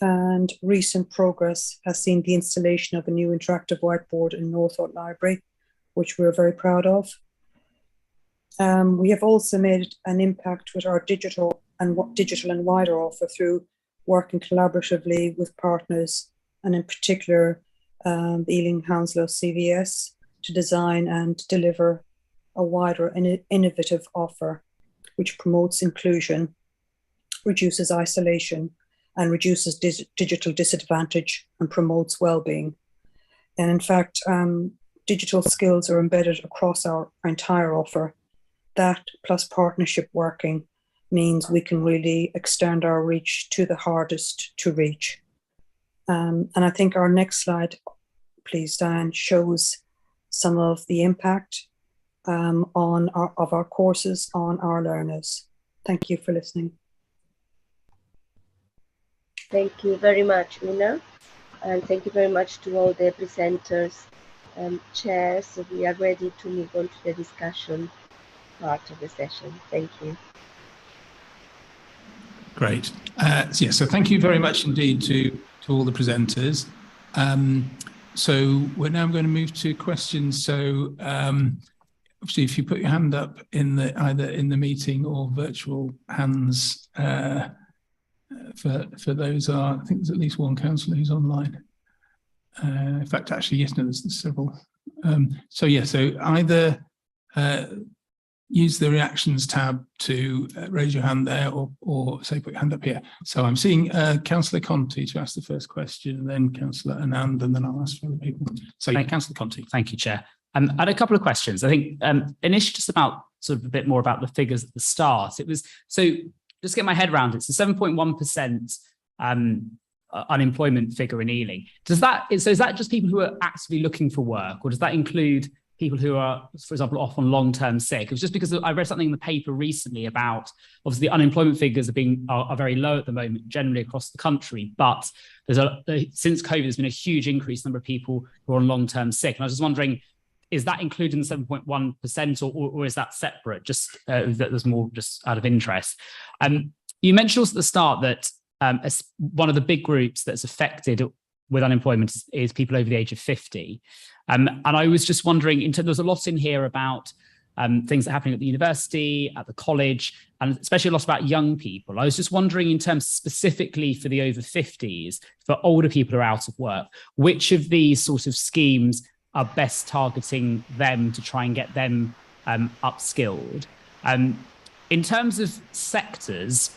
S9: And recent progress has seen the installation of a new interactive whiteboard in Northholt Library, which we're very proud of. We have also made an impact with our digital and wider offer through working collaboratively with partners, and in particular the Ealing Hounslow CVS, to design and deliver a wider and innovative offer which promotes inclusion, reduces isolation and reduces digital disadvantage and promotes well-being. And in fact, digital skills are embedded across our entire offer. That plus partnership working means we can really extend our reach to the hardest to reach. And I think our next slide, please, Diane, shows some of the impact of our courses on our learners. Thank you for listening.
S2: Thank you very much, Una, and thank you very much to all the presenters and chairs. So we are ready to move on to the discussion part of the session. Thank you.
S1: Great. So thank you very much indeed to all the presenters. So we're now going to move to questions. So obviously, if you put your hand up in either in the meeting or virtual hands, for those I think there's at least one councillor who's online. In fact, actually, yes, no, there's several. So either use the reactions tab to raise your hand there, or say put your hand up here. So I'm seeing Councillor Conti to ask the first question, and then Councillor Anand, and then I'll ask for other people. So Councillor Conti.
S10: Thank you, Chair. I had a couple of questions. I think initially just about sort of a bit more about the figures at the start. It was, so just get my head around it. So 7.1% unemployment figure in Ealing. Is that just people who are actively looking for work, or does that include people who are, for example, off on long-term sick? It was just because I read something in the paper recently about, obviously, the unemployment figures are very low at the moment, generally across the country, but since COVID, there's been a huge increase in the number of people who are on long-term sick. And I was just wondering, is that included in the 7.1%, or is that separate? Just that there's more just out of interest. You mentioned also at the start that as one of the big groups that's affected with unemployment is people over the age of 50. And I was just wondering, there's a lot in here about things that are happening at the university, at the college, and especially a lot about young people. I was just wondering, in terms specifically for the over 50s, for older people who are out of work, which of these sort of schemes are best targeting them to try and get them upskilled? In terms of sectors,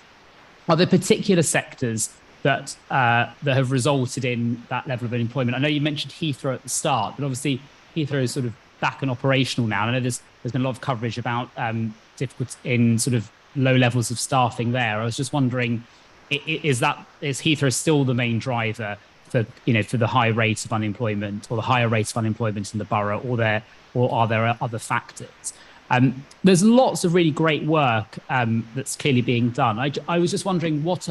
S10: are there particular sectors that have resulted in that level of unemployment? I know you mentioned Heathrow at the start, but obviously Heathrow is sort of back and operational now. And I know there's been a lot of coverage about difficulties in sort of low levels of staffing there. I was just wondering, is Heathrow still the main driver for the high rate of unemployment, or the higher rate of unemployment in the borough, or are there other factors? There's lots of really great work that's clearly being done. I was just wondering what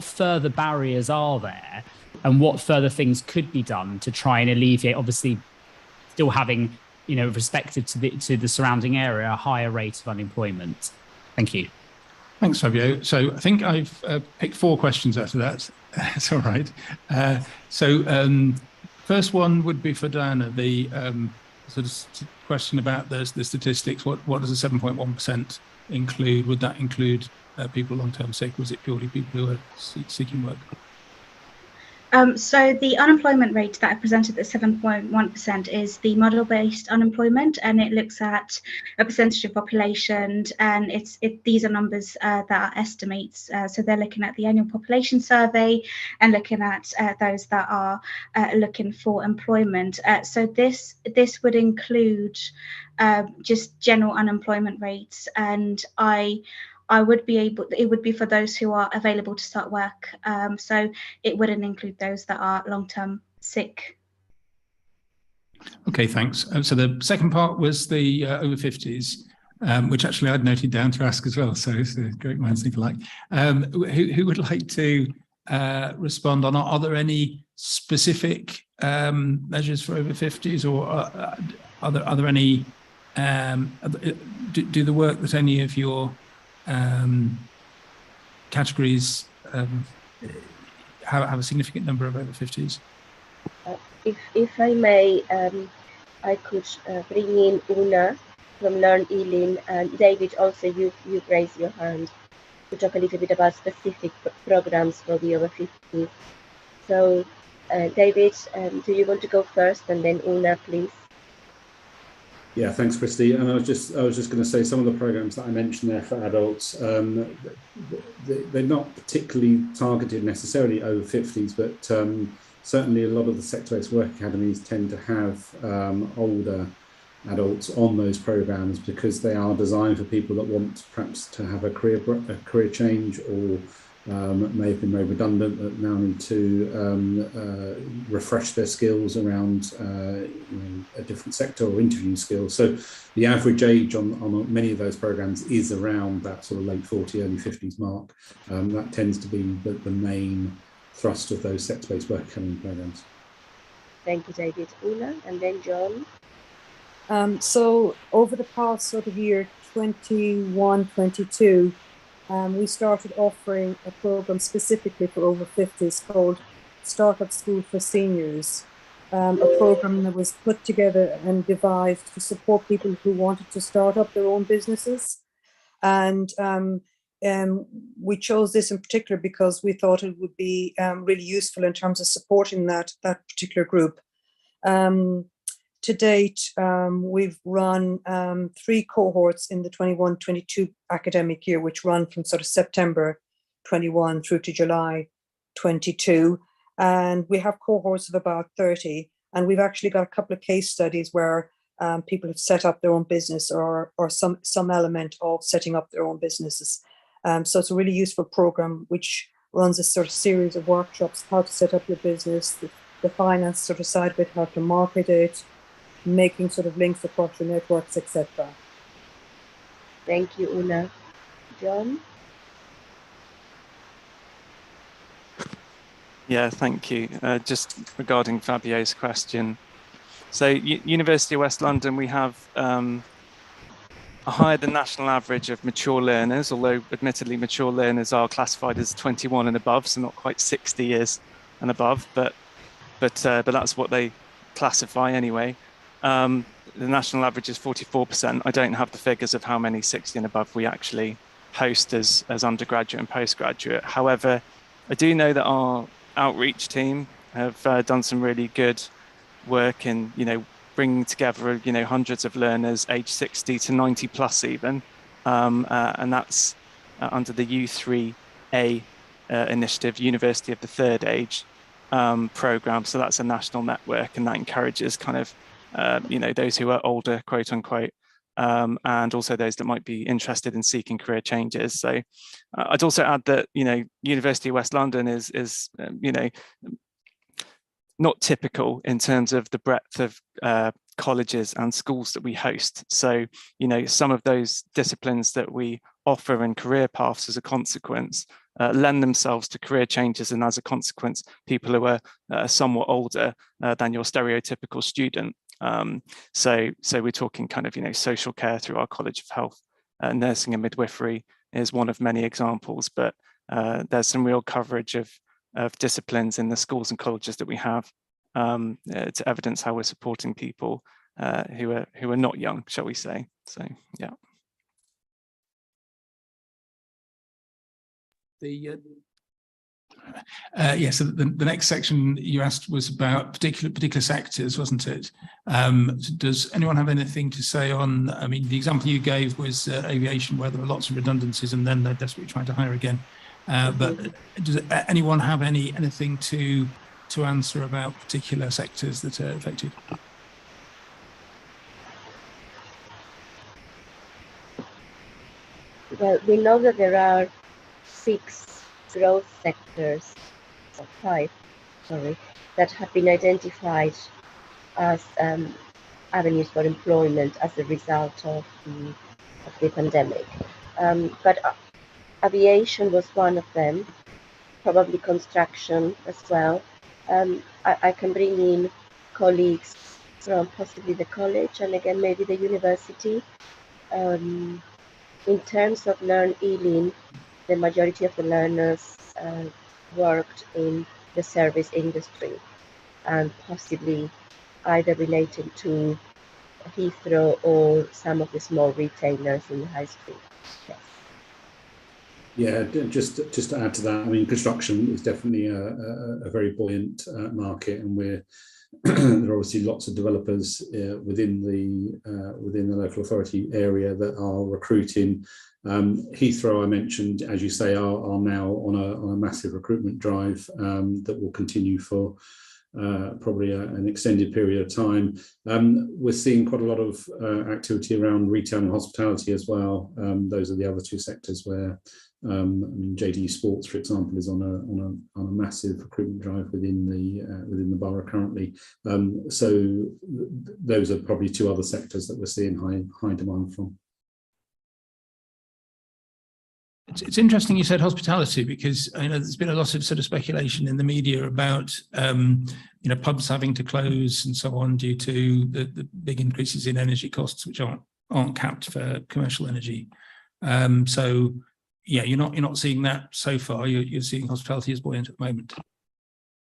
S10: further barriers are there, and what further things could be done to try and alleviate, obviously still having, respective to the surrounding area, a higher rate of unemployment. Thank you.
S1: Thanks, Fabio. So I think I've picked 4 questions out of that. That's all right. First one would be for Diana, the sort of question about the statistics. What does the 7.1% include? Would that include people long-term sick? Was it purely people who are seeking work?
S3: So the unemployment rate that I presented at 7.1% is the model-based unemployment, and it looks at a percentage of population, and these are numbers that are estimates. So they're looking at the annual population survey and looking at those that are looking for employment. So this would include just general unemployment rates, and it would be for those who are available to start work. So it wouldn't include those that are long-term sick.
S1: Okay, thanks. So the second part was the over 50s, which actually I'd noted down to ask as well. So it's a great minds think alike. Who would like to respond on? Are there any specific measures for over 50s, or are there any, do the work that any of your categories have a significant number of over 50s?
S2: If I may, I could bring in Una from Learn Ealing, and David, also you've raised your hand to talk a little bit about specific programs for the over 50s. So David, do you want to go first, and then Una, please?
S5: Yeah, thanks, Christy. And I was just going to say, some of the programs that I mentioned there for adults, they're not particularly targeted necessarily over 50s, but certainly a lot of the sector-based work academies tend to have older adults on those programs, because they are designed for people that want perhaps to have a career change, or may have been made redundant, that now need to refresh their skills around a different sector, or interview skills. So the average age on many of those programs is around that sort of late 40, early 50s mark. That tends to be the main thrust of those sector-based work academy programs.
S2: Thank you, David. Una, and then John.
S9: So over the past sort of year 21-22, we started offering a program specifically for over 50s called Startup School for Seniors, a program that was put together and devised to support people who wanted to start up their own businesses. And we chose this in particular because we thought it would be really useful in terms of supporting that particular group. to date, we've run 3 cohorts in the 21-22 academic year, which run from sort of September 21 through to July 22. And we have cohorts of about 30. And we've actually got a couple of case studies where people have set up their own business or some element of setting up their own businesses. So it's a really useful program which runs a sort of series of workshops, how to set up your business, the finance sort of side of it, how to market it, making sort of links across your networks, etc.
S2: Thank you, Una. John?
S4: Yeah, thank you. Just regarding Fabio's question. So University of West London, we have a higher than national average of mature learners, although admittedly mature learners are classified as 21 and above, so not quite 60 years and above, but that's what they classify anyway. The national average is 44%. I don't have the figures of how many 60 and above we actually host as undergraduate and postgraduate. However, I do know that our outreach team have done some really good work in, bringing together, hundreds of learners aged 60 to 90 plus even. And that's under the U3A initiative, University of the Third Age program. So that's a national network, and that encourages kind of, those who are older, quote unquote, and also those that might be interested in seeking career changes. So I'd also add that, University of West London is not typical in terms of the breadth of colleges and schools that we host. So, some of those disciplines that we offer and career paths as a consequence lend themselves to career changes, and as a consequence, people who are somewhat older than your stereotypical student. So we're talking kind of, social care through our College of Health, nursing and midwifery is one of many examples, but there's some real coverage of disciplines in the schools and colleges that we have to evidence how we're supporting people who are not young, shall we say. So, yeah.
S1: So the next section you asked was about particular sectors, wasn't it? Does anyone have anything to say on, the example you gave was aviation, where there were lots of redundancies and then they're desperately trying to hire again. But does anyone have anything to answer about particular sectors that are affected?
S2: Well, we know that there are 6 growth sectors, or 5, that have been identified as avenues for employment as a result of the pandemic. But aviation was one of them, probably construction as well. I can bring in colleagues from possibly the college and again maybe the university. In terms of Learn-Ealing, the majority of the learners worked in the service industry and possibly either related to Heathrow or some of the small retailers in the high street. Yes.
S5: Yeah, just to add to that, construction is definitely a very buoyant market, and there are obviously lots of developers within the local authority area that are recruiting. Heathrow, I mentioned, as you say, are now on a massive recruitment drive that will continue for probably an extended period of time. We're seeing quite a lot of activity around retail and hospitality as well. Those are the other 2 sectors where JD Sports, for example, is on a massive recruitment drive within the borough currently. So those are probably 2 other sectors that we're seeing high demand from.
S1: It's interesting you said hospitality, because there's been a lot of sort of speculation in the media about pubs having to close and so on due to the big increases in energy costs, which aren't capped for commercial energy. So yeah, you're not seeing that so far. You're seeing hospitality as buoyant at the moment.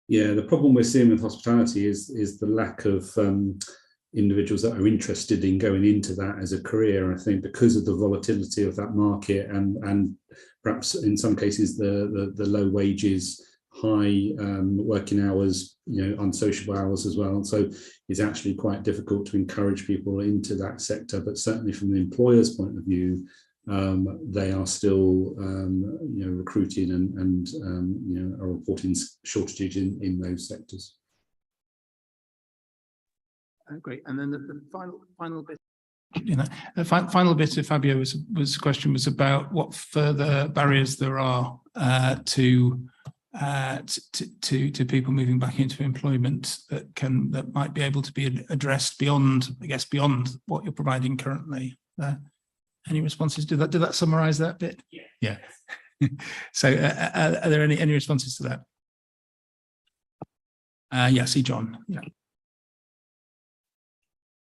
S1: Yeah,
S5: the problem we're seeing with hospitality is the lack of individuals that are interested in going into that as a career. I think because of the volatility of that market and perhaps in some cases the low wages, high working hours, unsociable hours as well. So it's actually quite difficult to encourage people into that sector. But certainly from the employer's point of view, they are still, recruiting and are reporting shortages in those sectors.
S1: Great. And then the final bit. The final bit of Fabio was question was about what further barriers there are to people moving back into employment that might be able to be addressed beyond what you're providing currently. Any responses? Did that summarize that bit? Yeah. So are there any responses to that? Yeah, see John. Yeah.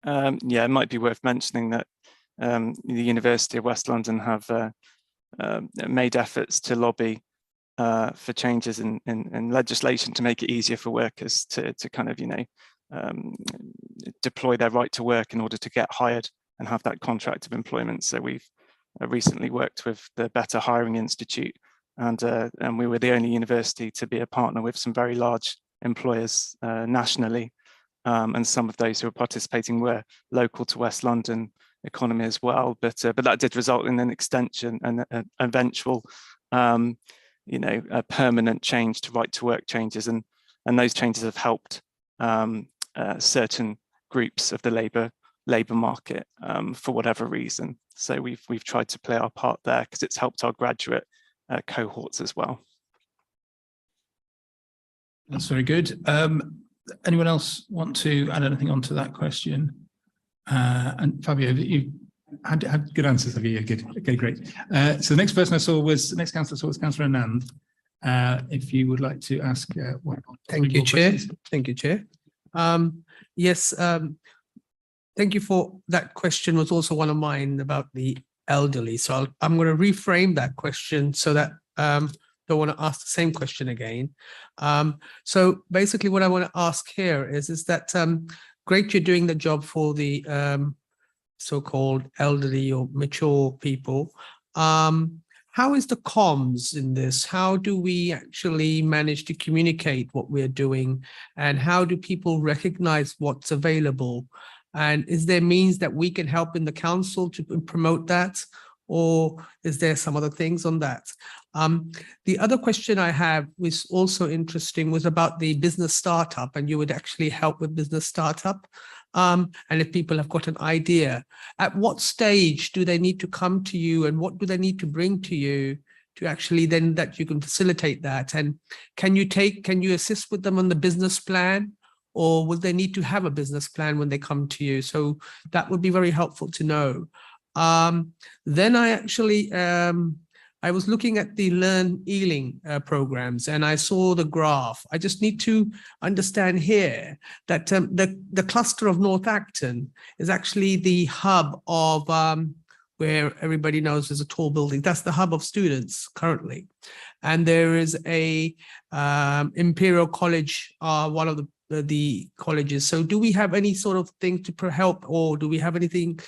S4: Yeah, it might be worth mentioning that the University of West London have made efforts to lobby for changes in legislation to make it easier for workers to kind of, deploy their right to work in order to get hired and have that contract of employment. So we've recently worked with the Better Hiring Institute, and we were the only university to be a partner with some very large employers nationally. And some of those who were participating were local to West London economy as well. But that did result in an extension and an eventual, a permanent change to right to work changes. And those changes have helped certain groups of the labour market for whatever reason. So we've tried to play our part there because it's helped our graduate cohorts as well.
S1: That's very good. Anyone else want to add anything onto that question? And Fabio, you had good answers. Fabio, good. Okay, great. So the next councillor I saw was Councillor Anand. If you would like to ask what?
S11: Thank you, Chair. Thank you, Chair. Yes, thank you for that question. Was also one of mine about the elderly. So I'm going to reframe that question so that don't want to ask the same question again. So basically what I want to ask here is that great you're doing the job for the so-called elderly or mature people. How is the comms in this? How do we actually manage to communicate what we're doing? And how do people recognize what's available? And is there means that we can help in the council to promote that? Or is there some other things on that? The other question I have was also interesting was about the business startup, and you would actually help with business startup. And if people have got an idea, at what stage do they need to come to you, and what do they need to bring to you to actually then that you can facilitate that? And can you assist with them on the business plan, or will they need to have a business plan when they come to you? So that would be very helpful to know. Then I actually, I was looking at the Learn Ealing programs, and I saw the graph. I just need to understand here that the cluster of North Acton is actually the hub of where everybody knows there's a tall building. That's the hub of students currently. And there is a Imperial College, one of the colleges. So do we have any sort of thing to help, or do we have anything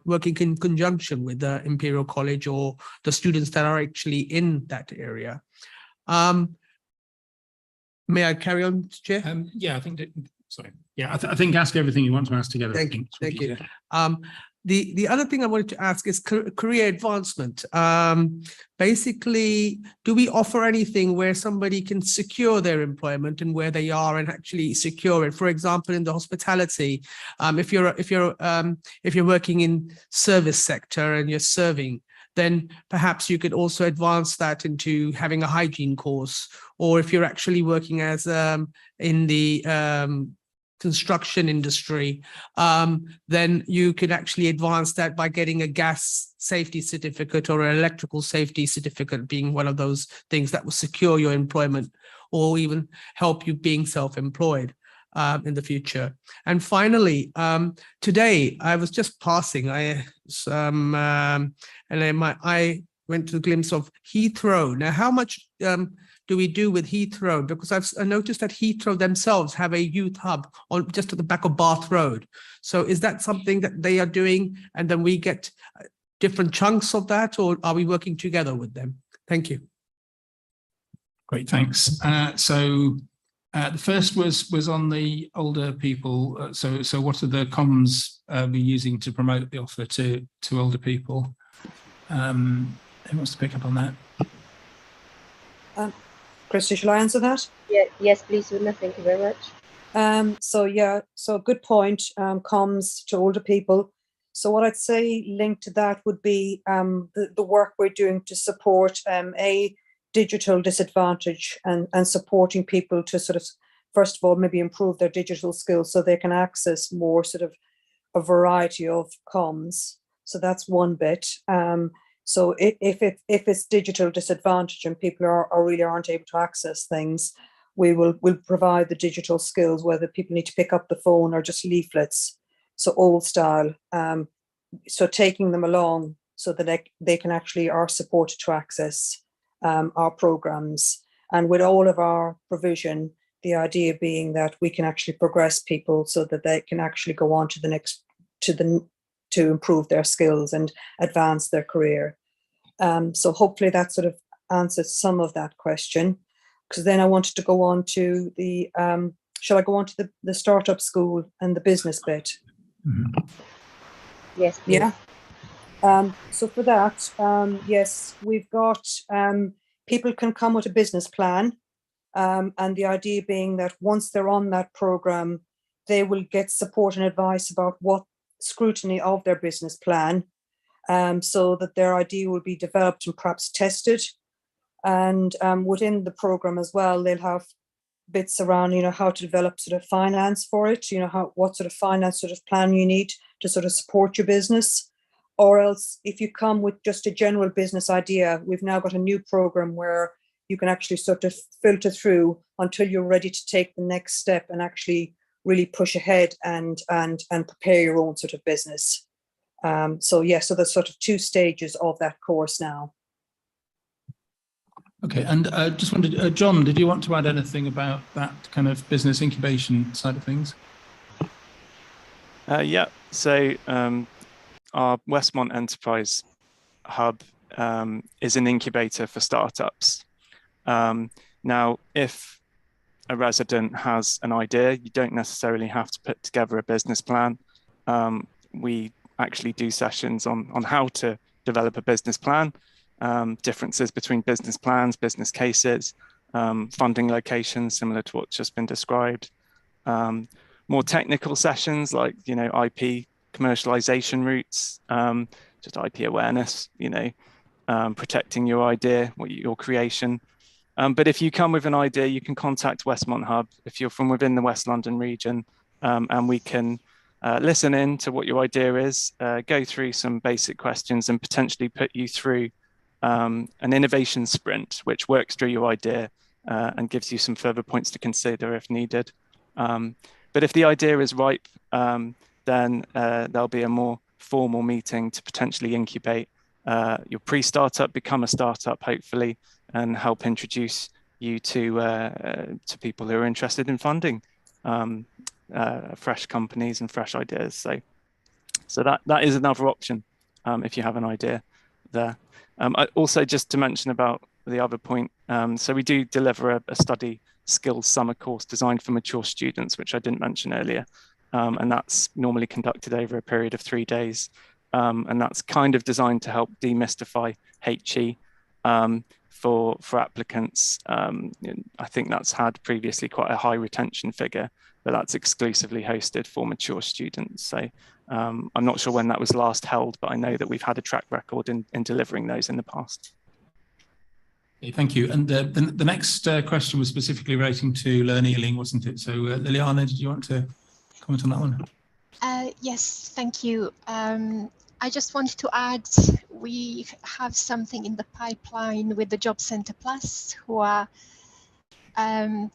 S11: working in conjunction with the Imperial College or the students that are actually in that area? May I carry on, Chair?
S1: Yeah, I think, sorry. Yeah, I think ask everything you want to ask together.
S11: Thank you. The other thing I wanted to ask is career advancement. Basically, do we offer anything where somebody can secure their employment and where they are and actually secure it? For example, in the hospitality, if you're working in service sector and you're serving, then perhaps you could also advance that into having a hygiene course. Or if you're actually working as in the construction industry, then you could actually advance that by getting a gas safety certificate or an electrical safety certificate, being one of those things that will secure your employment or even help you being self-employed in the future. And finally, today I was just passing, I went to a glimpse of Heathrow. Now, how much do we do with Heathrow? Because I've noticed that Heathrow themselves have a youth hub on just at the back of Bath Road. So is that something that they are doing, and then we get different chunks of that, or are we working together with them? Thank you.
S1: Great, thanks. So the first was on the older people. So what are the comms we're using to promote the offer to older people? Who wants to pick up on that?
S9: Christy, shall I answer that?
S2: Yeah, yes, please, Una. Thank you very much.
S9: So good point. Comms to older people. So what I'd say linked to that would be the work we're doing to support a digital disadvantage and supporting people to sort of, first of all, maybe improve their digital skills so they can access more sort of a variety of comms. So that's one bit. So if it's digital disadvantage and people really aren't able to access things, we'll provide the digital skills, whether people need to pick up the phone or just leaflets, so old style. So taking them along so that they can actually are supported to access our programs. And with all of our provision, the idea being that we can actually progress people so that they can actually go on to the next, to improve their skills and advance their career. So hopefully that sort of answers some of that question. Because then I wanted to go on to the, shall I go on to the startup school and the business bit?
S1: Mm-hmm.
S2: Yes, please.
S9: Yeah. So for that, yes, we've got, people can come with a business plan. And the idea being that once they're on that program, they will get support and advice about what scrutiny of their business plan, so that their idea will be developed and perhaps tested. And within the program as well, they'll have bits around, how to develop sort of finance for it, what sort of finance sort of plan you need to sort of support your business. Or else if you come with just a general business idea, we've now got a new program where you can actually sort of filter through until you're ready to take the next step and actually really push ahead and prepare your own sort of business. So there's sort of 2 stages of that course now.
S1: Okay, and just wondered, John, did you want to add anything about that kind of business incubation side of things?
S4: Yeah, so our Westmont Enterprise Hub is an incubator for startups. Now, if a resident has an idea, you don't necessarily have to put together a business plan. We actually do sessions on how to develop a business plan, differences between business plans, business cases, funding locations, similar to what's just been described. More technical sessions like, IP commercialization routes, just IP awareness, protecting your idea, your creation. But if you come with an idea, you can contact Westmont Hub if you're from within the West London region, and we can listen in to what your idea is, go through some basic questions and potentially put you through an innovation sprint, which works through your idea and gives you some further points to consider if needed. But if the idea is ripe, then there'll be a more formal meeting to potentially incubate your pre-startup, become a startup, hopefully, and help introduce you to people who are interested in funding fresh companies and fresh ideas. So that is another option if you have an idea there. Also, just to mention about the other point, so we do deliver a study skills summer course designed for mature students, which I didn't mention earlier, and that's normally conducted over a period of 3 days, and that's kind of designed to help demystify HE for applicants. I think that's had previously quite a high retention figure, but that's exclusively hosted for mature students. So I'm not sure when that was last held, but I know that we've had a track record in delivering those in the past.
S1: Okay, thank you. And the next question was specifically relating to Learn Ealing, wasn't it? So Liliana, did you want to comment on that one?
S8: Yes, thank you. I just wanted to add, we have something in the pipeline with the Job Centre Plus, who are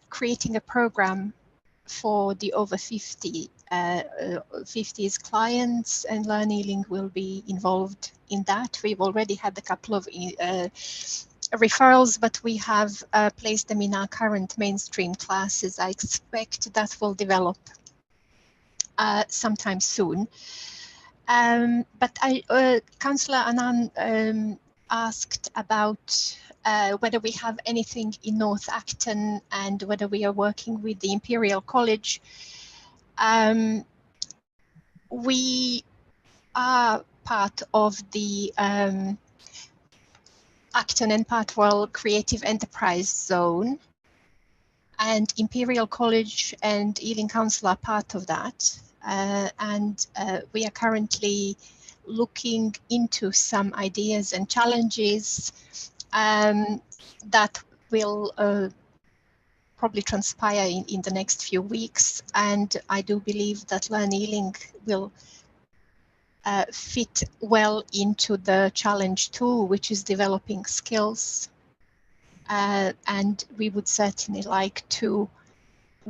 S8: creating a program for the over 50s clients, and Learn Ealing will be involved in that. We've already had a couple of referrals, but we have placed them in our current mainstream classes. I expect that will develop sometime soon. But Councillor Anand asked about whether we have anything in North Acton and whether we are working with the Imperial College. We are part of the Acton and Patwell Creative Enterprise Zone, and Imperial College and Ealing Council are part of that. And we are currently looking into some ideas and challenges that will probably transpire in the next few weeks. And I do believe that Learn Ealing will fit well into the challenge 2, which is developing skills. And we would certainly like to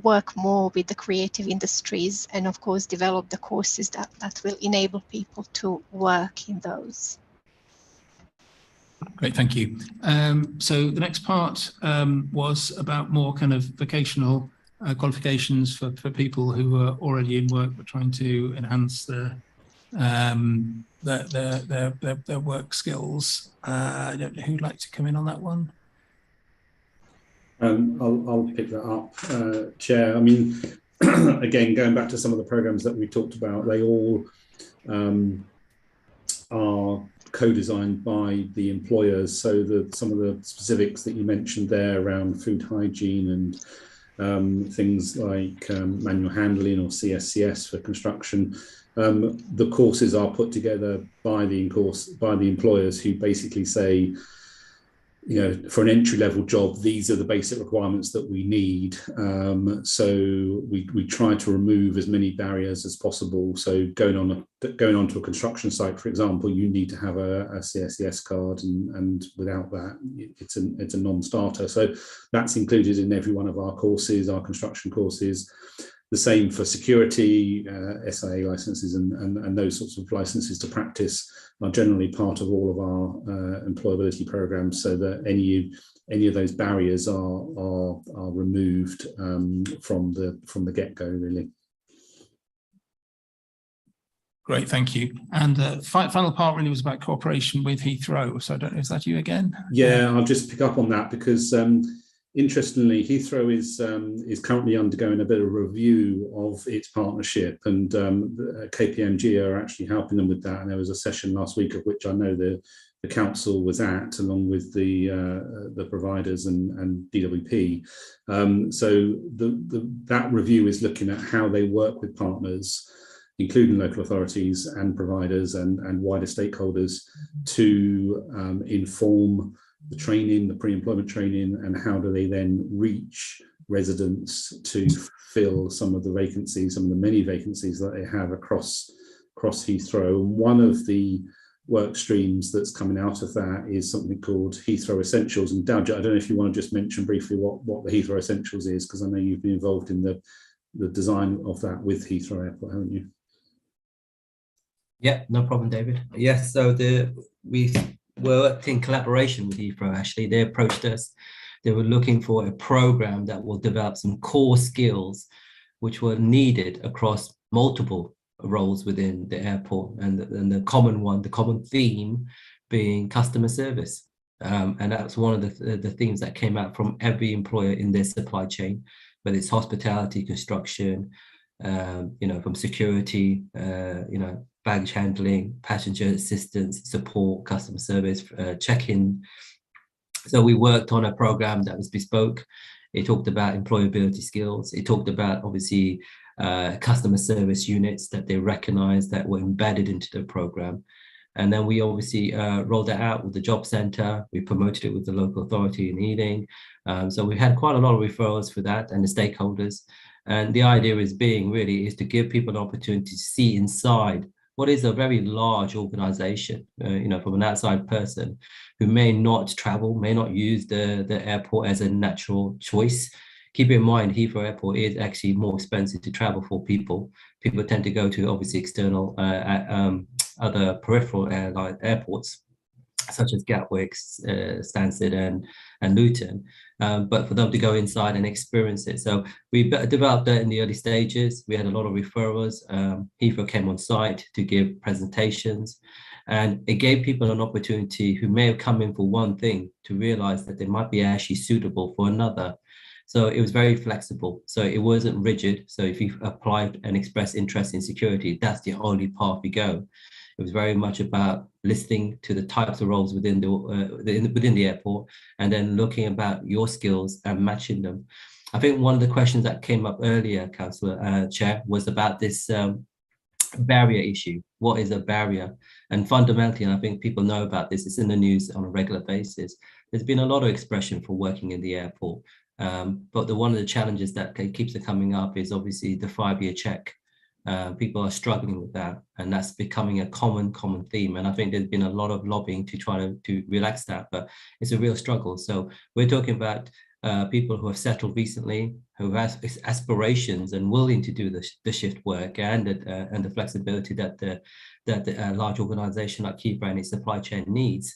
S8: work more with the creative industries and of course develop the courses that will enable people to work in those.
S1: Great, thank you. So the next part was about more kind of vocational qualifications for people who are already in work but trying to enhance their work skills. I don't know who'd like to come in on that one.
S5: I'll pick that up, Chair. I mean, again, going back to some of the programs that we talked about, they all are co-designed by the employers. So some of the specifics that you mentioned there around food hygiene and things like manual handling or CSCS for construction, the courses are put together by the employers, who basically say, you know, for an entry-level job, these are the basic requirements that we need. So we try to remove as many barriers as possible. So going onto a construction site, for example, you need to have a CSCS card, and without that, it's a non-starter. So that's included in every one of our courses, our construction courses. The same for security, SIA licenses and those sorts of licenses to practice are generally part of all of our employability programs, so that any of those barriers are removed from the get-go, really.
S1: Great, thank you. And the final part really was about cooperation with Heathrow. So I don't know, is that you again?
S5: Yeah, I'll just pick up on that because interestingly, Heathrow is currently undergoing a bit of a review of its partnership, and KPMG are actually helping them with that. And there was a session last week of which I know the council was at, along with the providers and DWP. So that review is looking at how they work with partners, including local authorities and providers and wider stakeholders, to inform the training, the pre-employment training, and how do they then reach residents to fill some of the vacancies, some of the many vacancies that they have across Heathrow. One of the work streams that's coming out of that is something called Heathrow Essentials. And Dowja, I don't know if you want to just mention briefly what the Heathrow Essentials is, because I know you've been involved in the design of that with Heathrow Airport, haven't you?
S6: Yeah, no problem, David. Yes, so we worked in collaboration with Heathrow. Actually, they approached us. They were looking for a program that will develop some core skills which were needed across multiple roles within the airport, and the common theme being customer service. And that's one of the themes that came out from every employer in their supply chain, whether it's hospitality, construction, from security, baggage handling, passenger assistance, support, customer service, check-in. So we worked on a program that was bespoke. It talked about employability skills. It talked about, obviously, customer service units that they recognized that were embedded into the program. And then we obviously rolled it out with the job centre. We promoted it with the local authority in Ealing. So we had quite a lot of referrals for that and the stakeholders. And the idea is to give people an opportunity to see inside what is a very large organization, from an outside person who may not travel, may not use the airport as a natural choice. Keep in mind, Heathrow Airport is actually more expensive to travel for people. People tend to go to, obviously, external other peripheral airports, such as Gatwick, Stansted and Luton, but for them to go inside and experience it. So we developed that in the early stages. We had a lot of referrals. Heathrow came on site to give presentations, And it gave people an opportunity who may have come in for one thing to realize that they might be actually suitable for another. So it was very flexible. So it wasn't rigid. So if you applied and expressed interest in security, that's the only path you go. It was very much about listening to the types of roles within the airport, and then looking about your skills and matching them. I think one of the questions that came up earlier, Councillor Chair, was about this barrier issue. What is a barrier? And fundamentally, and I think people know about this, it's in the news on a regular basis, there's been a lot of expression for working in the airport. But one of the challenges that keeps coming up is obviously the 5-year check. People are struggling with that, and that's becoming a common theme. And I think there's been a lot of lobbying to try to relax that, but it's a real struggle. So we're talking about people who have settled recently, who have aspirations and willing to do the shift work and the flexibility that a large organization like Heathrow and its supply chain needs,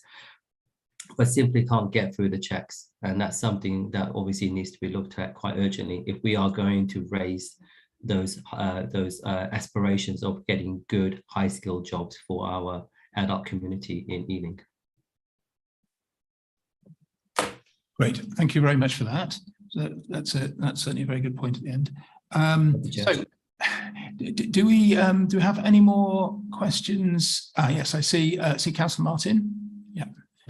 S6: but simply can't get through the checks. And that's something that obviously needs to be looked at quite urgently if we are going to raise those aspirations of getting good high-skilled jobs for our adult community in Ealing.
S1: Great, thank you very much for that. So that's certainly a very good point at the end. So, do we have any more questions? Yes, I see. Councillor Martin. Yeah.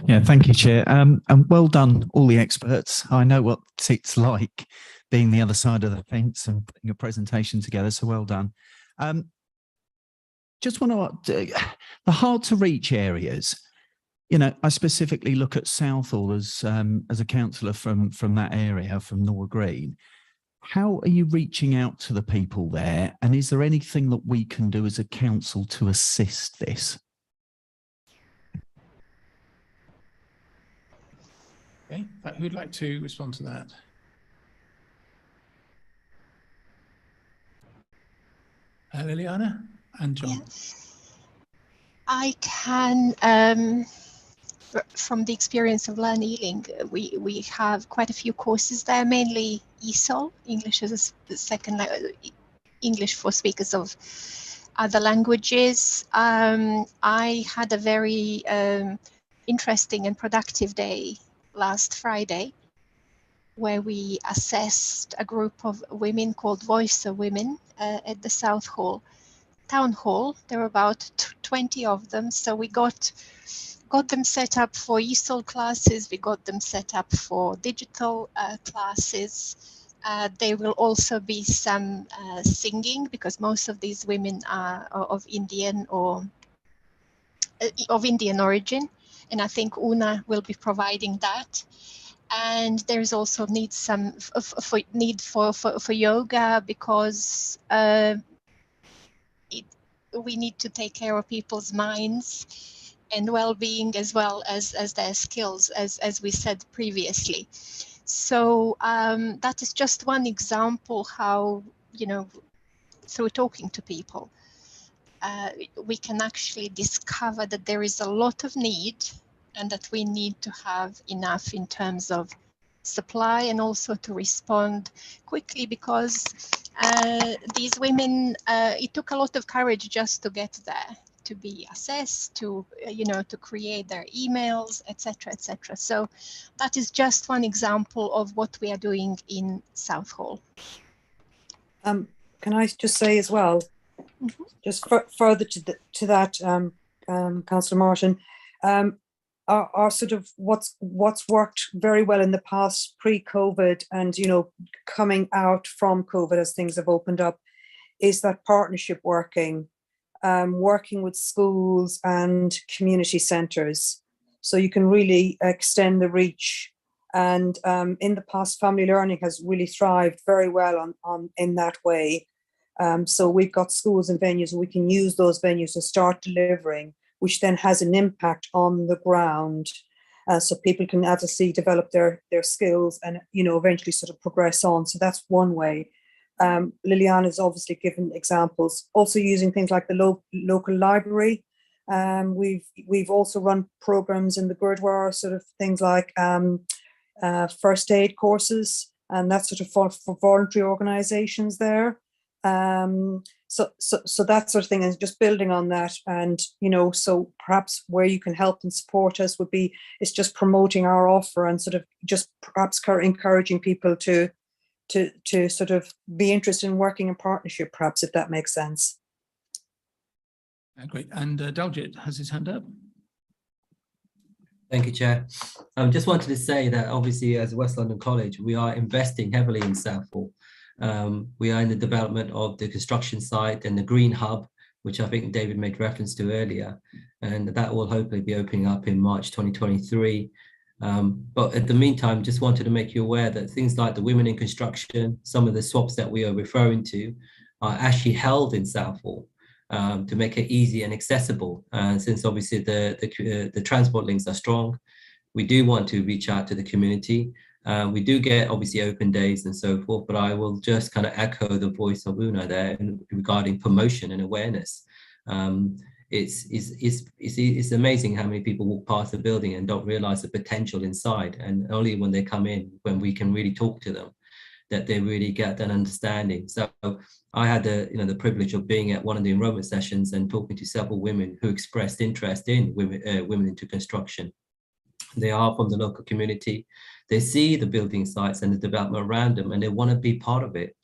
S12: Yeah, thank you, Chair. And well done, all the experts. I know what it's like being the other side of the fence and putting a presentation together. So well done. Just want to the hard to reach areas. You know, I specifically look at Southall as a councillor from that area, from Norwood Green. How are you reaching out to the people there? And is there anything that we can do as a council to assist this?
S1: Okay, who'd like to respond to that? Liliana and John.
S8: Yes. I can, from the experience of Learn Ealing, we have quite a few courses there, mainly ESOL, English as a second language, English for speakers of other languages. I had a very interesting and productive day last Friday, where we assessed a group of women called Voice of Women at the South Hall Town Hall. There were about 20 of them, so we got them set up for ESOL classes, we got them set up for digital classes. There will also be some singing, because most of these women are of Indian or of Indian origin, and I think Una will be providing that. And there's also need for yoga, because we need to take care of people's minds and well-being as well as their skills, as we said previously. So that is just one example how, you know, through talking to people, we can actually discover that there is a lot of need, and that we need to have enough in terms of supply, and also to respond quickly, because these women, it took a lot of courage just to get there, to be assessed, to to create their emails, etc., etc. So that is just one example of what we are doing in Southall.
S9: Can I just say as well, just further to that, Councillor Martin, our sort of what's worked very well in the past pre-COVID, and coming out from COVID as things have opened up, is that partnership working with schools and community centres, so you can really extend the reach. And in the past, family learning has really thrived very well in that way. So we've got schools and venues, and we can use those venues to start delivering, which then has an impact on the ground. So people can obviously develop their skills and, eventually sort of progress on. So that's one way. Liliana's obviously given examples, also using things like the local library. We've also run programs in the Gurdwara, sort of things like first aid courses, and that's sort of for voluntary organizations there. So that sort of thing, and just building on that, and so perhaps where you can help and support us would be it's just promoting our offer and sort of just perhaps encouraging people to sort of be interested in working in partnership, perhaps, if that makes sense.
S1: Great. And Daljit has his hand up.
S6: Thank you, Chair. I just wanted to say that obviously as West London College, we are investing heavily in Southall. We are in the development of the construction site and the green hub, which I think David made reference to earlier, and that will hopefully be opening up in March 2023. But at the meantime, just wanted to make you aware that things like the Women in Construction, some of the swaps that we are referring to are actually held in Southall to make it easy and accessible. Since obviously the transport links are strong, we do want to reach out to the community. We do get obviously open days and so forth, but I will just kind of echo the voice of Una there regarding promotion and awareness. It's amazing how many people walk past the building and don't realize the potential inside, and only when they come in, when we can really talk to them, that they really get that understanding. So I had the privilege of being at one of the enrollment sessions and talking to several women who expressed interest in women into construction. They are from the local community. They see the building sites and the development around them, and they want to be part of it.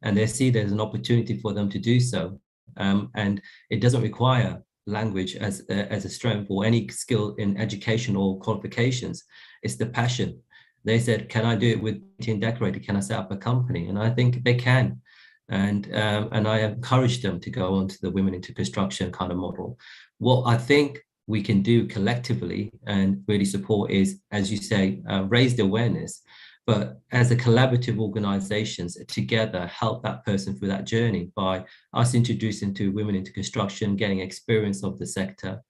S6: And they see there's an opportunity for them to do so. And it doesn't require language as a strength or any skill in education or qualifications. It's the passion. They said, can I do it with painting and decorating? Can I set up a company? And I think they can. And I encourage them to go on to the Women into Construction kind of model. What I think we can do collectively and really support is, as you say, raise the awareness, but as a collaborative organizations together help that person through that journey by us introducing to Women into Construction, getting experience of the sector,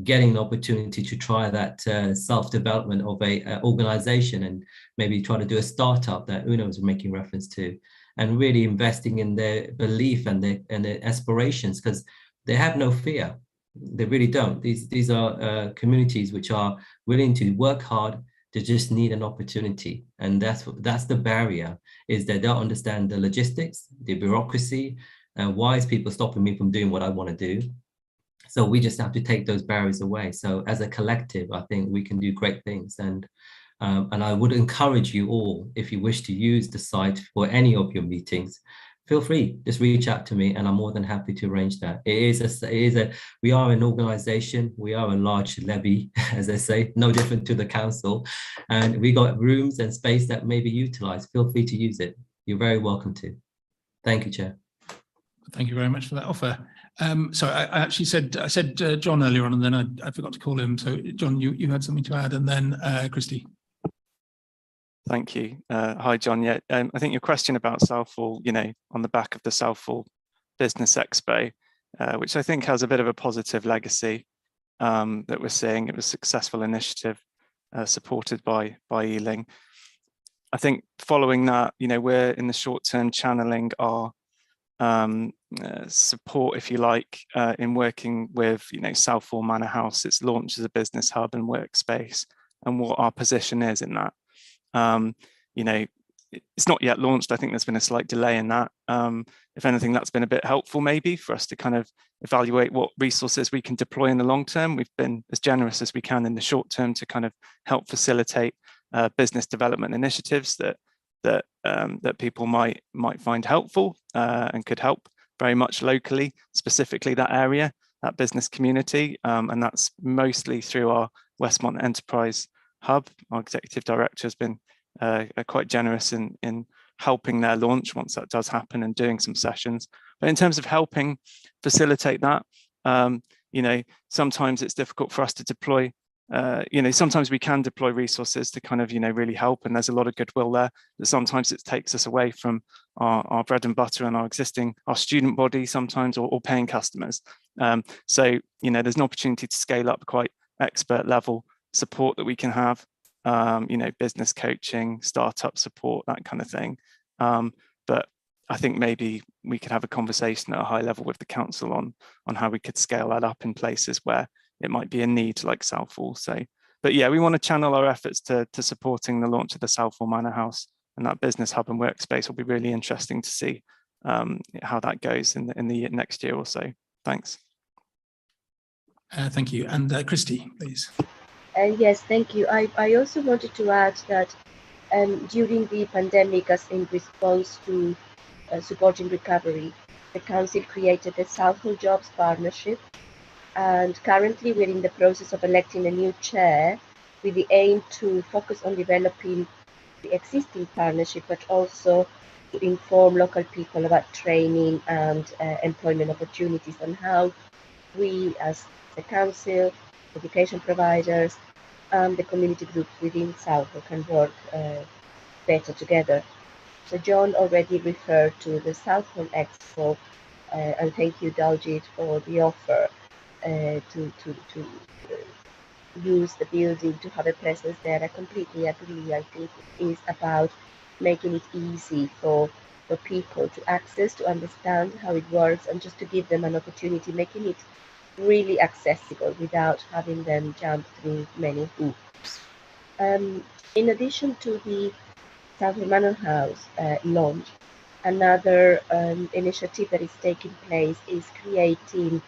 S6: getting an opportunity to try that self-development of a organization and maybe try to do a startup that Una was making reference to, and really investing in their belief and their aspirations, because they have no fear. They really don't. These are communities which are willing to work hard. They just need an opportunity, and that's the barrier, is they don't understand the logistics, the bureaucracy, and why is people stopping me from doing what I want to do. So we just have to take those barriers away. So as a collective, I think we can do great things, and I would encourage you all, if you wish to use the site for any of your meetings, feel free, just reach out to me and I'm more than happy to arrange that. We are an organization, we are a large levy, as I say, no different to the council. And we got rooms and space that may be utilized. Feel free to use it. You're very welcome to. Thank you, Chair.
S1: Thank you very much for that offer. So I actually said John earlier on, and then I forgot to call him. So John, you had something to add, and then Christy.
S4: Thank you. Hi, John. Yeah, I think your question about Southall, on the back of the Southall Business Expo, which I think has a bit of a positive legacy that we're seeing. It was a successful initiative supported by Ealing. I think following that, we're in the short term channeling our support, if you like, in working with, Southall Manor House, its launch as a business hub and workspace, and what our position is in that. It's not yet launched. I think there's been a slight delay in that. If anything, that's been a bit helpful maybe for us to kind of evaluate what resources we can deploy in the long term. We've been as generous as we can in the short term to kind of help facilitate business development initiatives that people might find helpful and could help very much locally, specifically that area, that business community, and that's mostly through our Westmont Enterprise Hub. Our executive director has been quite generous in helping their launch once that does happen and doing some sessions. But in terms of helping facilitate that, sometimes it's difficult for us to deploy. Sometimes we can deploy resources to kind of, really help, and there's a lot of goodwill there. But sometimes it takes us away from our bread and butter and our student body sometimes, or paying customers. So there's an opportunity to scale up quite expert level support that we can have, business coaching, startup support, that kind of thing. But I think maybe we could have a conversation at a high level with the council on how we could scale that up in places where it might be a need, like Southall. So, but yeah, we want to channel our efforts to supporting the launch of the Southall Manor House, and that business hub and workspace will be really interesting to see how that goes in the next year or so. Thanks.
S1: Thank you. And Christy, please.
S2: Yes, thank you. I also wanted to add that during the pandemic, as in response to supporting recovery, the Council created the Southall Jobs Partnership, and currently we're in the process of electing a new chair with the aim to focus on developing the existing partnership, but also to inform local people about training and employment opportunities, and how we as the Council, education providers, and the community groups within Southall can work better together. So John already referred to the Southall Expo, and thank you, Daljit, for the offer to use the building to have a presence there. I completely agree. I think it is about making it easy for people to access, to understand how it works, and just to give them an opportunity, making it really accessible without having them jump through many hoops. In addition to the Southall Manor House launch, another initiative that is taking place is creating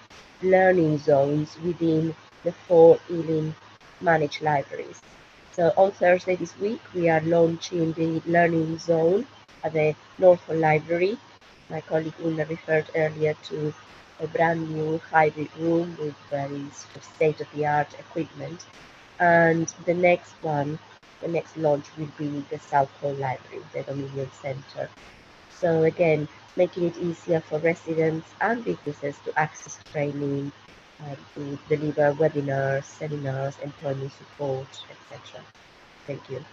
S2: learning zones within the 4 Ealing managed libraries. So on Thursday this week, we are launching the learning zone at the Northall Library. My colleague Una referred earlier to a brand new hybrid room with very state-of-the-art equipment. And the next launch will be the Southall Library, the Dominion Centre. So again, making it easier for residents and businesses to access training, to deliver webinars, seminars, employment support, etc. Thank you.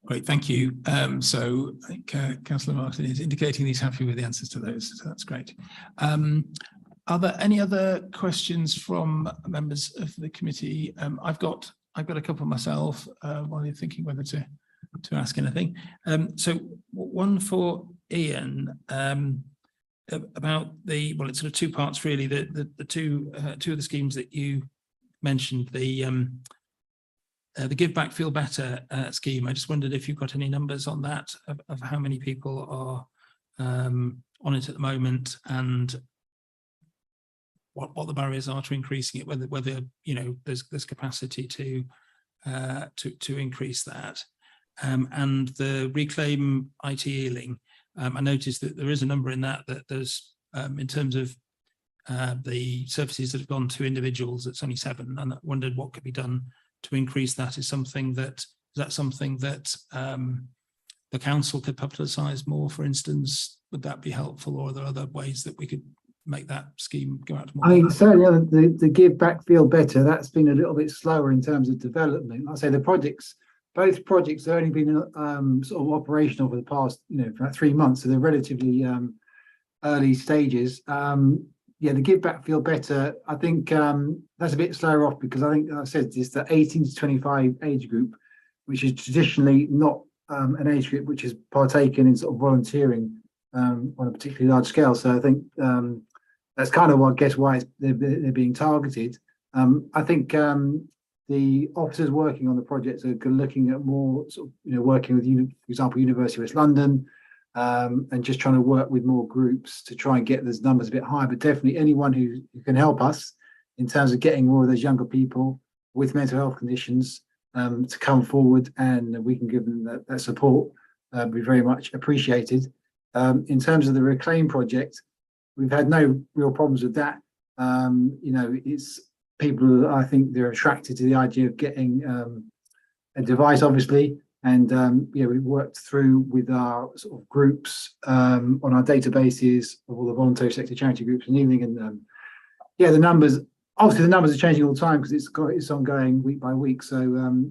S1: Great, thank you. So I think Councillor Martin is indicating he's happy with the answers to those, so that's great. Are there any other questions from members of the committee? I've got a couple myself while you're thinking whether to ask anything. So one for Ian about it's sort of 2 parts really. The two of the schemes that you mentioned, the Give Back Feel Better scheme. I just wondered if you've got any numbers on that of how many people are on it at the moment, and what the barriers are to increasing it, whether there's capacity to increase that. And the Reclaim IT Ealing, I noticed that there is a number in that there's in terms of the services that have gone to individuals, it's only 7, and I wondered what could be done to increase that. Is that something that the council could publicise more, for instance? Would that be helpful, or are there other ways that we could make that scheme go out to more?
S7: I mean, certainly the Give Back Feel Better, that's been a little bit slower in terms of development. I'd say both projects have only been sort of operational for the past, about 3 months, so they're relatively early stages. The Give Back Feel Better, I think that's a bit slower off, because I think, like I said, it's the 18 to 25 age group, which is traditionally not an age group which has partaken in sort of volunteering on a particularly large scale. So I think that's kind of why they're being targeted. I think the officers working on the projects are looking at more sort of, working with, for example, University of West London, and just trying to work with more groups to try and get those numbers a bit higher. But definitely anyone who can help us in terms of getting more of those younger people with mental health conditions to come forward, and we can give them that support, be very much appreciated. In terms of the Reclaim project, we've had no real problems with that. It's people, I think they're attracted to the idea of getting a device, obviously. And we've worked through with our sort of groups on our databases of all the voluntary sector charity groups in Ealing, and the numbers are changing all the time because it's ongoing week by week. So,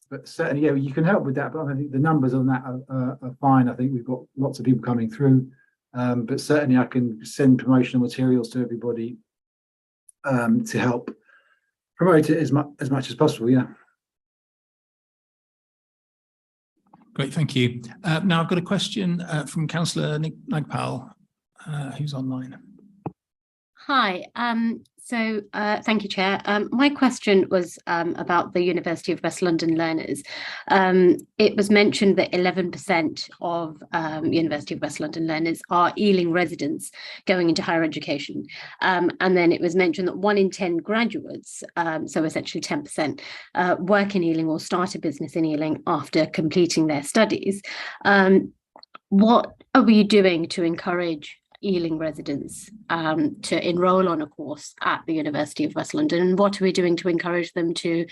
S7: but certainly, you can help with that. But I think the numbers on that are fine. I think we've got lots of people coming through, but certainly I can send promotional materials to everybody to help promote it as much as possible. Yeah.
S1: Great, thank you. Now I've got a question from Councillor Nagpal, who's online.
S13: Hi. Thank you, Chair. My question was about the University of West London learners. It was mentioned that 11% of University of West London learners are Ealing residents going into higher education. And then it was mentioned that 1 in 10 graduates, so essentially 10%, work in Ealing or start a business in Ealing after completing their studies. What are we doing to encourage Ealing residents to enrol on a course at the University of West London? And what are we doing to encourage them to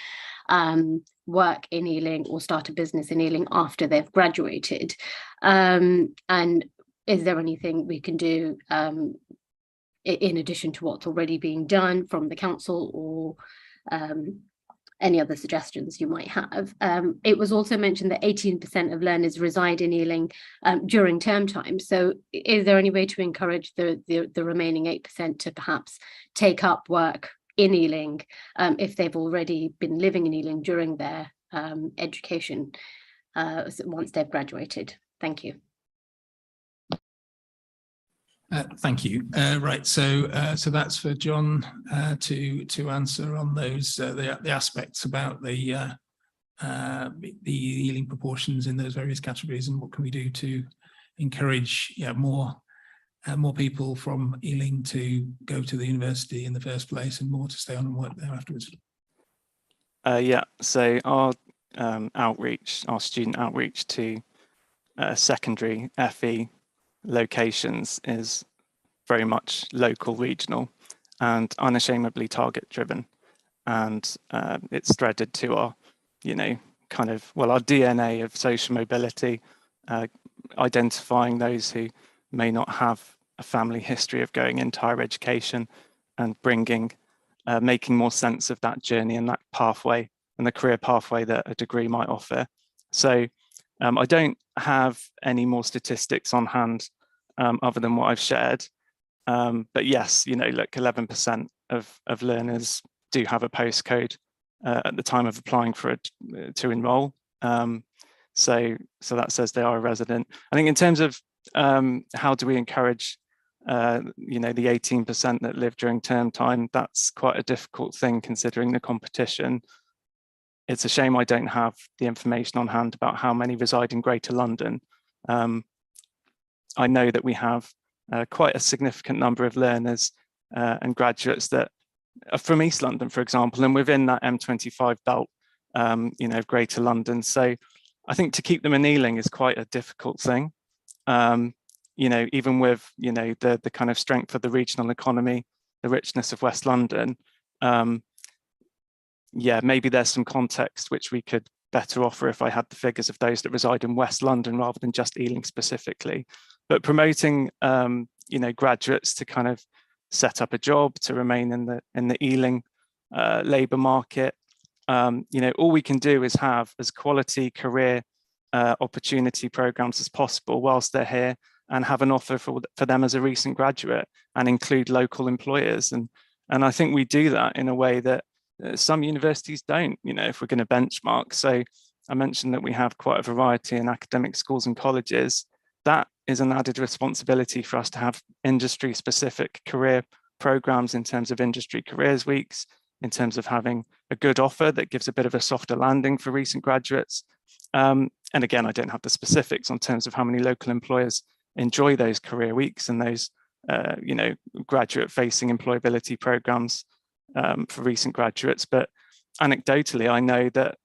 S13: work in Ealing or start a business in Ealing after they've graduated? And is there anything we can do in addition to what's already being done from the council, or any other suggestions you might have? It was also mentioned that 18% of learners reside in Ealing during term time. So is there any way to encourage the remaining 8% to perhaps take up work in Ealing if they've already been living in Ealing during their education once they've graduated? Thank you.
S1: Thank you. Right, so that's for John to answer on those the aspects about the Ealing proportions in those various categories, and what can we do to encourage more people from Ealing to go to the university in the first place, and more to stay on and work there afterwards.
S4: So our outreach, our student outreach to secondary FE locations is very much local, regional, and unashamedly target driven, and it's threaded to our our DNA of social mobility, identifying those who may not have a family history of going into higher education, and making more sense of that journey and that pathway and the career pathway that a degree might offer. So I don't have any more statistics on hand other than what I've shared. But yes, look, 11% of learners do have a postcode at the time of applying for it to enrol. So that says they are a resident. I think in terms of how do we encourage the 18% that live during term time, that's quite a difficult thing considering the competition. It's a shame I don't have the information on hand about how many reside in Greater London. I know that we have quite a significant number of learners and graduates that are from East London, for example, and within that M25 belt, of Greater London. So I think to keep them in Ealing is quite a difficult thing. Even with the kind of strength of the regional economy, the richness of West London. Maybe there's some context which we could better offer if I had the figures of those that reside in West London rather than just Ealing specifically. But promoting graduates to kind of set up a job, to remain in the Ealing labour market. All we can do is have as quality career opportunity programs as possible whilst they're here, and have an offer for them as a recent graduate, and include local employers. And I think we do that in a way that some universities don't, if we're going to benchmark. So I mentioned that we have quite a variety in academic schools and colleges. That is an added responsibility for us to have industry specific career programs in terms of industry careers weeks, in terms of having a good offer that gives a bit of a softer landing for recent graduates. And again, I don't have the specifics on terms of how many local employers enjoy those career weeks and those graduate facing employability programs for recent graduates, but anecdotally I know that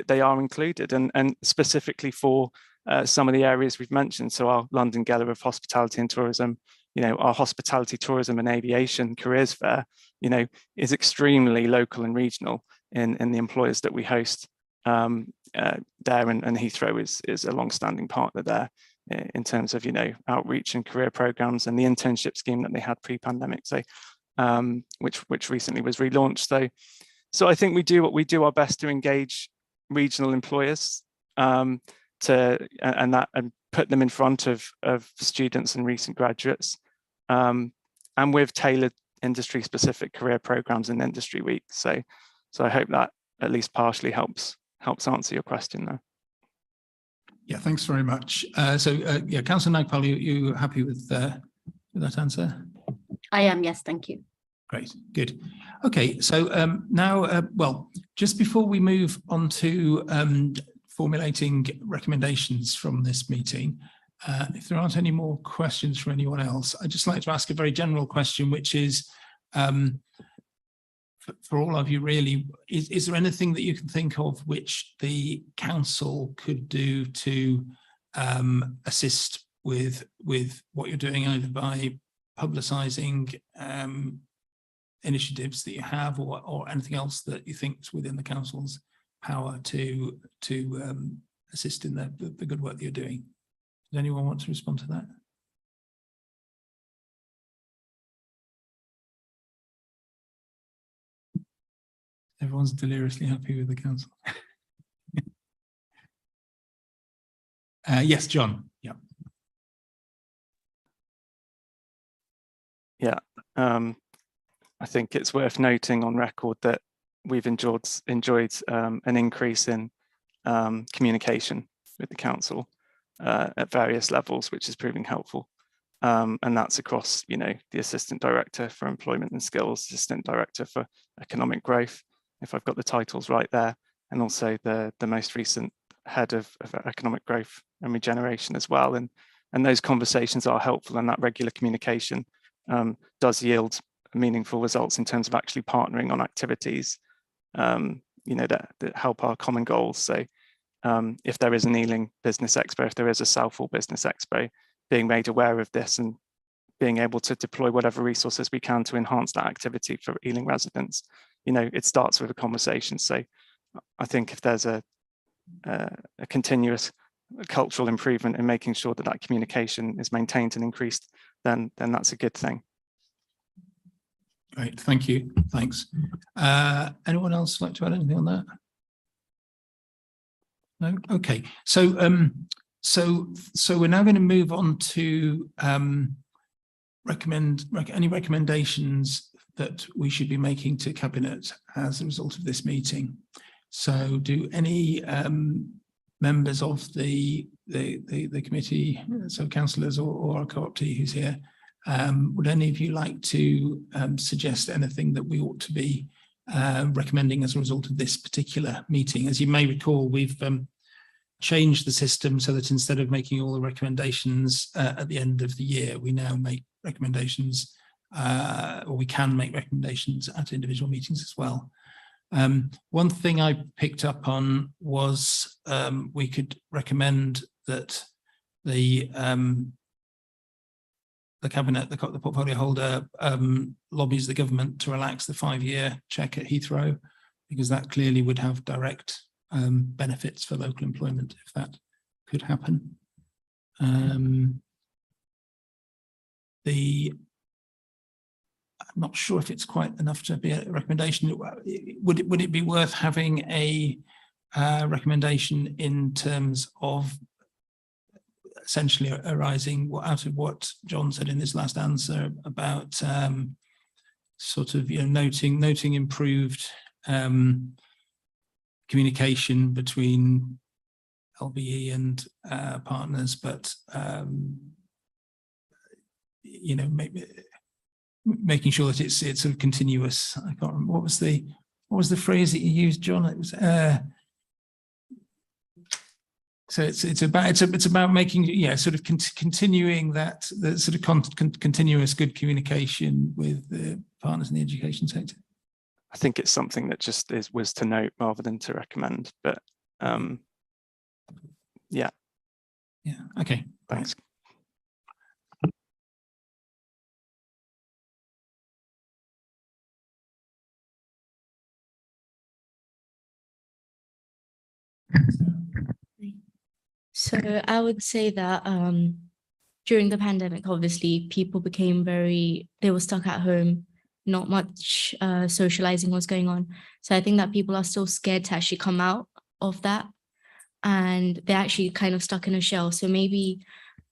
S4: they are included, and specifically for some of the areas we've mentioned. So our London Gala of Hospitality and Tourism, our Hospitality, Tourism and Aviation Careers Fair, is extremely local and regional in the employers that we host there, and Heathrow is a long-standing partner there in terms of outreach and career programs, and the internship scheme that they had pre-pandemic, so which recently was relaunched. So I think we do our best to engage regional employers and put them in front of students and recent graduates, and with tailored industry specific career programs and industry weeks. So I hope that at least partially helps answer your question there.
S1: Yeah, thanks very much. Councillor Nagpal, you happy with that answer?
S13: I am, yes, thank you.
S1: Great, good. Okay, so now, well, just before we move on to formulating recommendations from this meeting, if there aren't any more questions from anyone else, I'd just like to ask a very general question, which is, for all of you really, is there anything that you can think of which the council could do to assist with what you're doing, either by publicising initiatives that you have, or anything else that you think is within the council's power to assist in the good work that you're doing? Does anyone want to respond to that? Everyone's deliriously happy with the council. Yes, John. Yeah.
S4: Yeah. I think it's worth noting on record that we've enjoyed an increase in communication with the council at various levels, which is proving helpful. And that's across, the Assistant Director for Employment and Skills, Assistant Director for Economic Growth, if I've got the titles right there, and also the most recent Head of Economic Growth and Regeneration as well. And those conversations are helpful, and that regular communication does yield meaningful results in terms of actually partnering on activities, that help our common goals. So if there is an Ealing Business Expo, if there is a Southall Business Expo, being made aware of this and being able to deploy whatever resources we can to enhance that activity for Ealing residents, it starts with a conversation. So I think if there's a continuous cultural improvement in making sure that communication is maintained and increased, then that's a good thing.
S1: Great, thank you. Thanks. Anyone else like to add anything on that? No. Okay. So so we're now going to move on to any recommendations that we should be making to Cabinet as a result of this meeting. So, do any members of the committee, so councillors or our co-optee who's here, would any of you like to suggest anything that we ought to be recommending as a result of this particular meeting? As you may recall, we've changed the system so that instead of making all the recommendations at the end of the year, we now make recommendations, or we can make recommendations at individual meetings as well. One thing I picked up on was we could recommend that the Cabinet, the portfolio holder, lobbies the government to relax the 5-year check at Heathrow, because that clearly would have direct benefits for local employment if that could happen. I'm not sure if it's quite enough to be a recommendation. Would it be worth having a recommendation in terms of essentially arising out of what John said in his last answer about sort of noting improved communication between LBE and partners, but making sure that it's sort of continuous. I can't remember what was the phrase that you used, John. It was so it's about making sort of continuing that the sort of continuous good communication with the partners in the education sector.
S4: I think it's something that just was to note rather than to recommend, but yeah.
S1: Okay,
S4: thanks.
S14: So I would say that during the pandemic, obviously, people became they were stuck at home, not much socializing was going on. So I think that people are still scared to actually come out of that, and they're actually kind of stuck in a shell. So maybe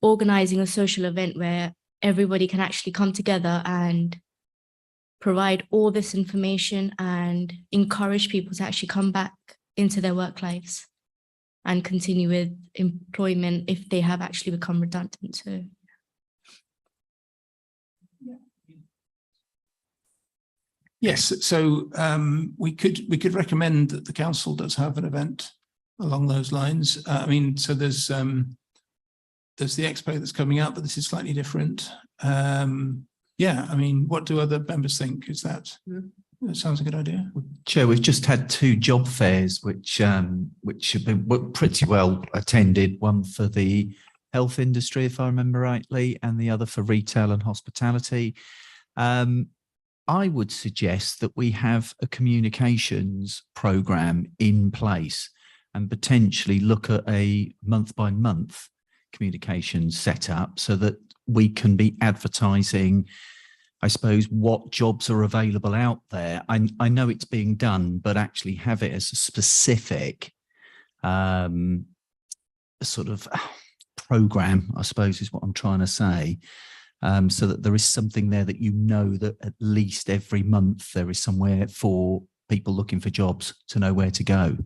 S14: organizing a social event where everybody can actually come together and provide all this information and encourage people to actually come back into their work lives and continue with employment if they have actually become redundant. So
S1: Yes, so we could recommend that the council does have an event along those lines. I mean, so there's the expo that's coming out, but this is slightly different. Yeah, I mean, what do other members think? Is that sounds a good idea?
S12: Chair, we've just had 2 job fairs which have been pretty well attended. One for the health industry, if I remember rightly, and the other for retail and hospitality. I would suggest that we have a communications program in place and potentially look at a month-by-month communications setup so that we can be advertising, I suppose, what jobs are available out there. I know it's being done, but actually have it as a specific sort of program, I suppose is what I'm trying to say. So that there is something there that you know that at least every month there is somewhere for people looking for jobs to know where to go.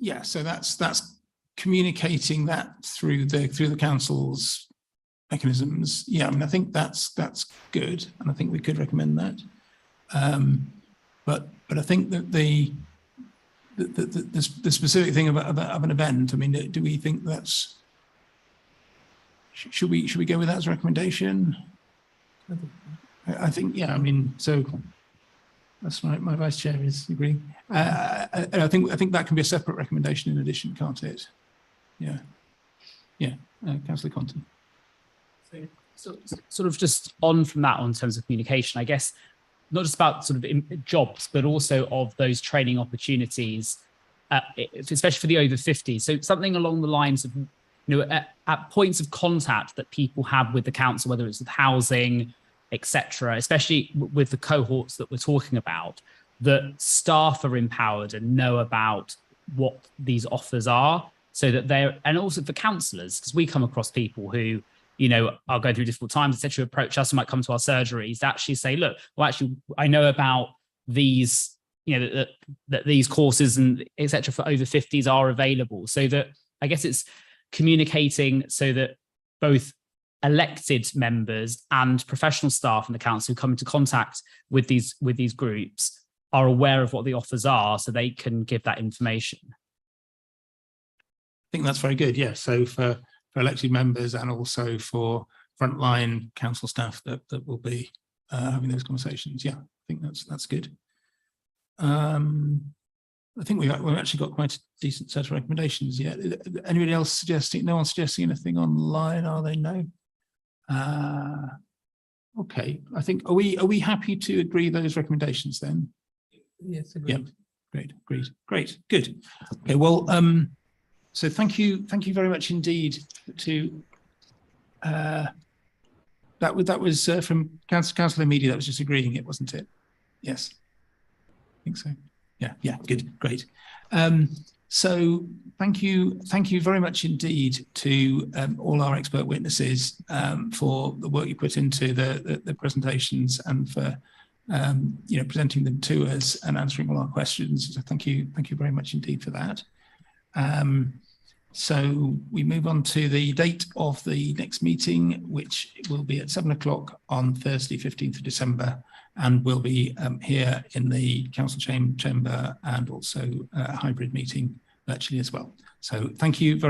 S1: Yeah, so that's communicating that through the council's mechanisms. Yeah, I mean, I think that's good, and I think we could recommend that. But I think that the specific thing of an event, I mean, do we think that's, should we go with that as a recommendation? I think, yeah, I mean, so that's right, my vice chair is agreeing. I think that can be a separate recommendation in addition, can't it? Yeah, Councillor Conti.
S10: So sort of just on from that on terms of communication, I guess, not just about sort of jobs, but also of those training opportunities, especially for the over 50s. So something along the lines of, at points of contact that people have with the council, whether it's with housing, etc., especially with the cohorts that we're talking about, that staff are empowered and know about what these offers are, so that and also for counsellors, because we come across people who, are going through difficult times, etc., approach us and might come to our surgeries to actually say, look, well, actually, I know about these, that these courses and etc. for over 50s are available. So that I guess it's communicating so that both elected members and professional staff in the council who come into contact with these groups are aware of what the offers are, so they can give that information.
S1: I think that's very good. Yeah. So for elected members and also for frontline council staff that will be having those conversations. Yeah, I think that's good. I think we've actually got quite a decent set of recommendations. Yeah. Anybody else suggesting? No one's suggesting anything online, are they? No. Okay. I think are we happy to agree those recommendations then?
S11: Yes. Agreed.
S1: Yeah. Great. Good. Okay. Well. So thank you very much indeed to that was from Councillor Meady. That was just agreeing it, wasn't it? Yes, I think so. Yeah, good, great. So thank you very much indeed to all our expert witnesses for the work you put into the presentations and for presenting them to us and answering all our questions. So thank you very much indeed for that. So we move on to the date of the next meeting, which will be at 7 o'clock on Thursday, 15th of December, and will be here in the council chamber and also a hybrid meeting virtually as well. So thank you very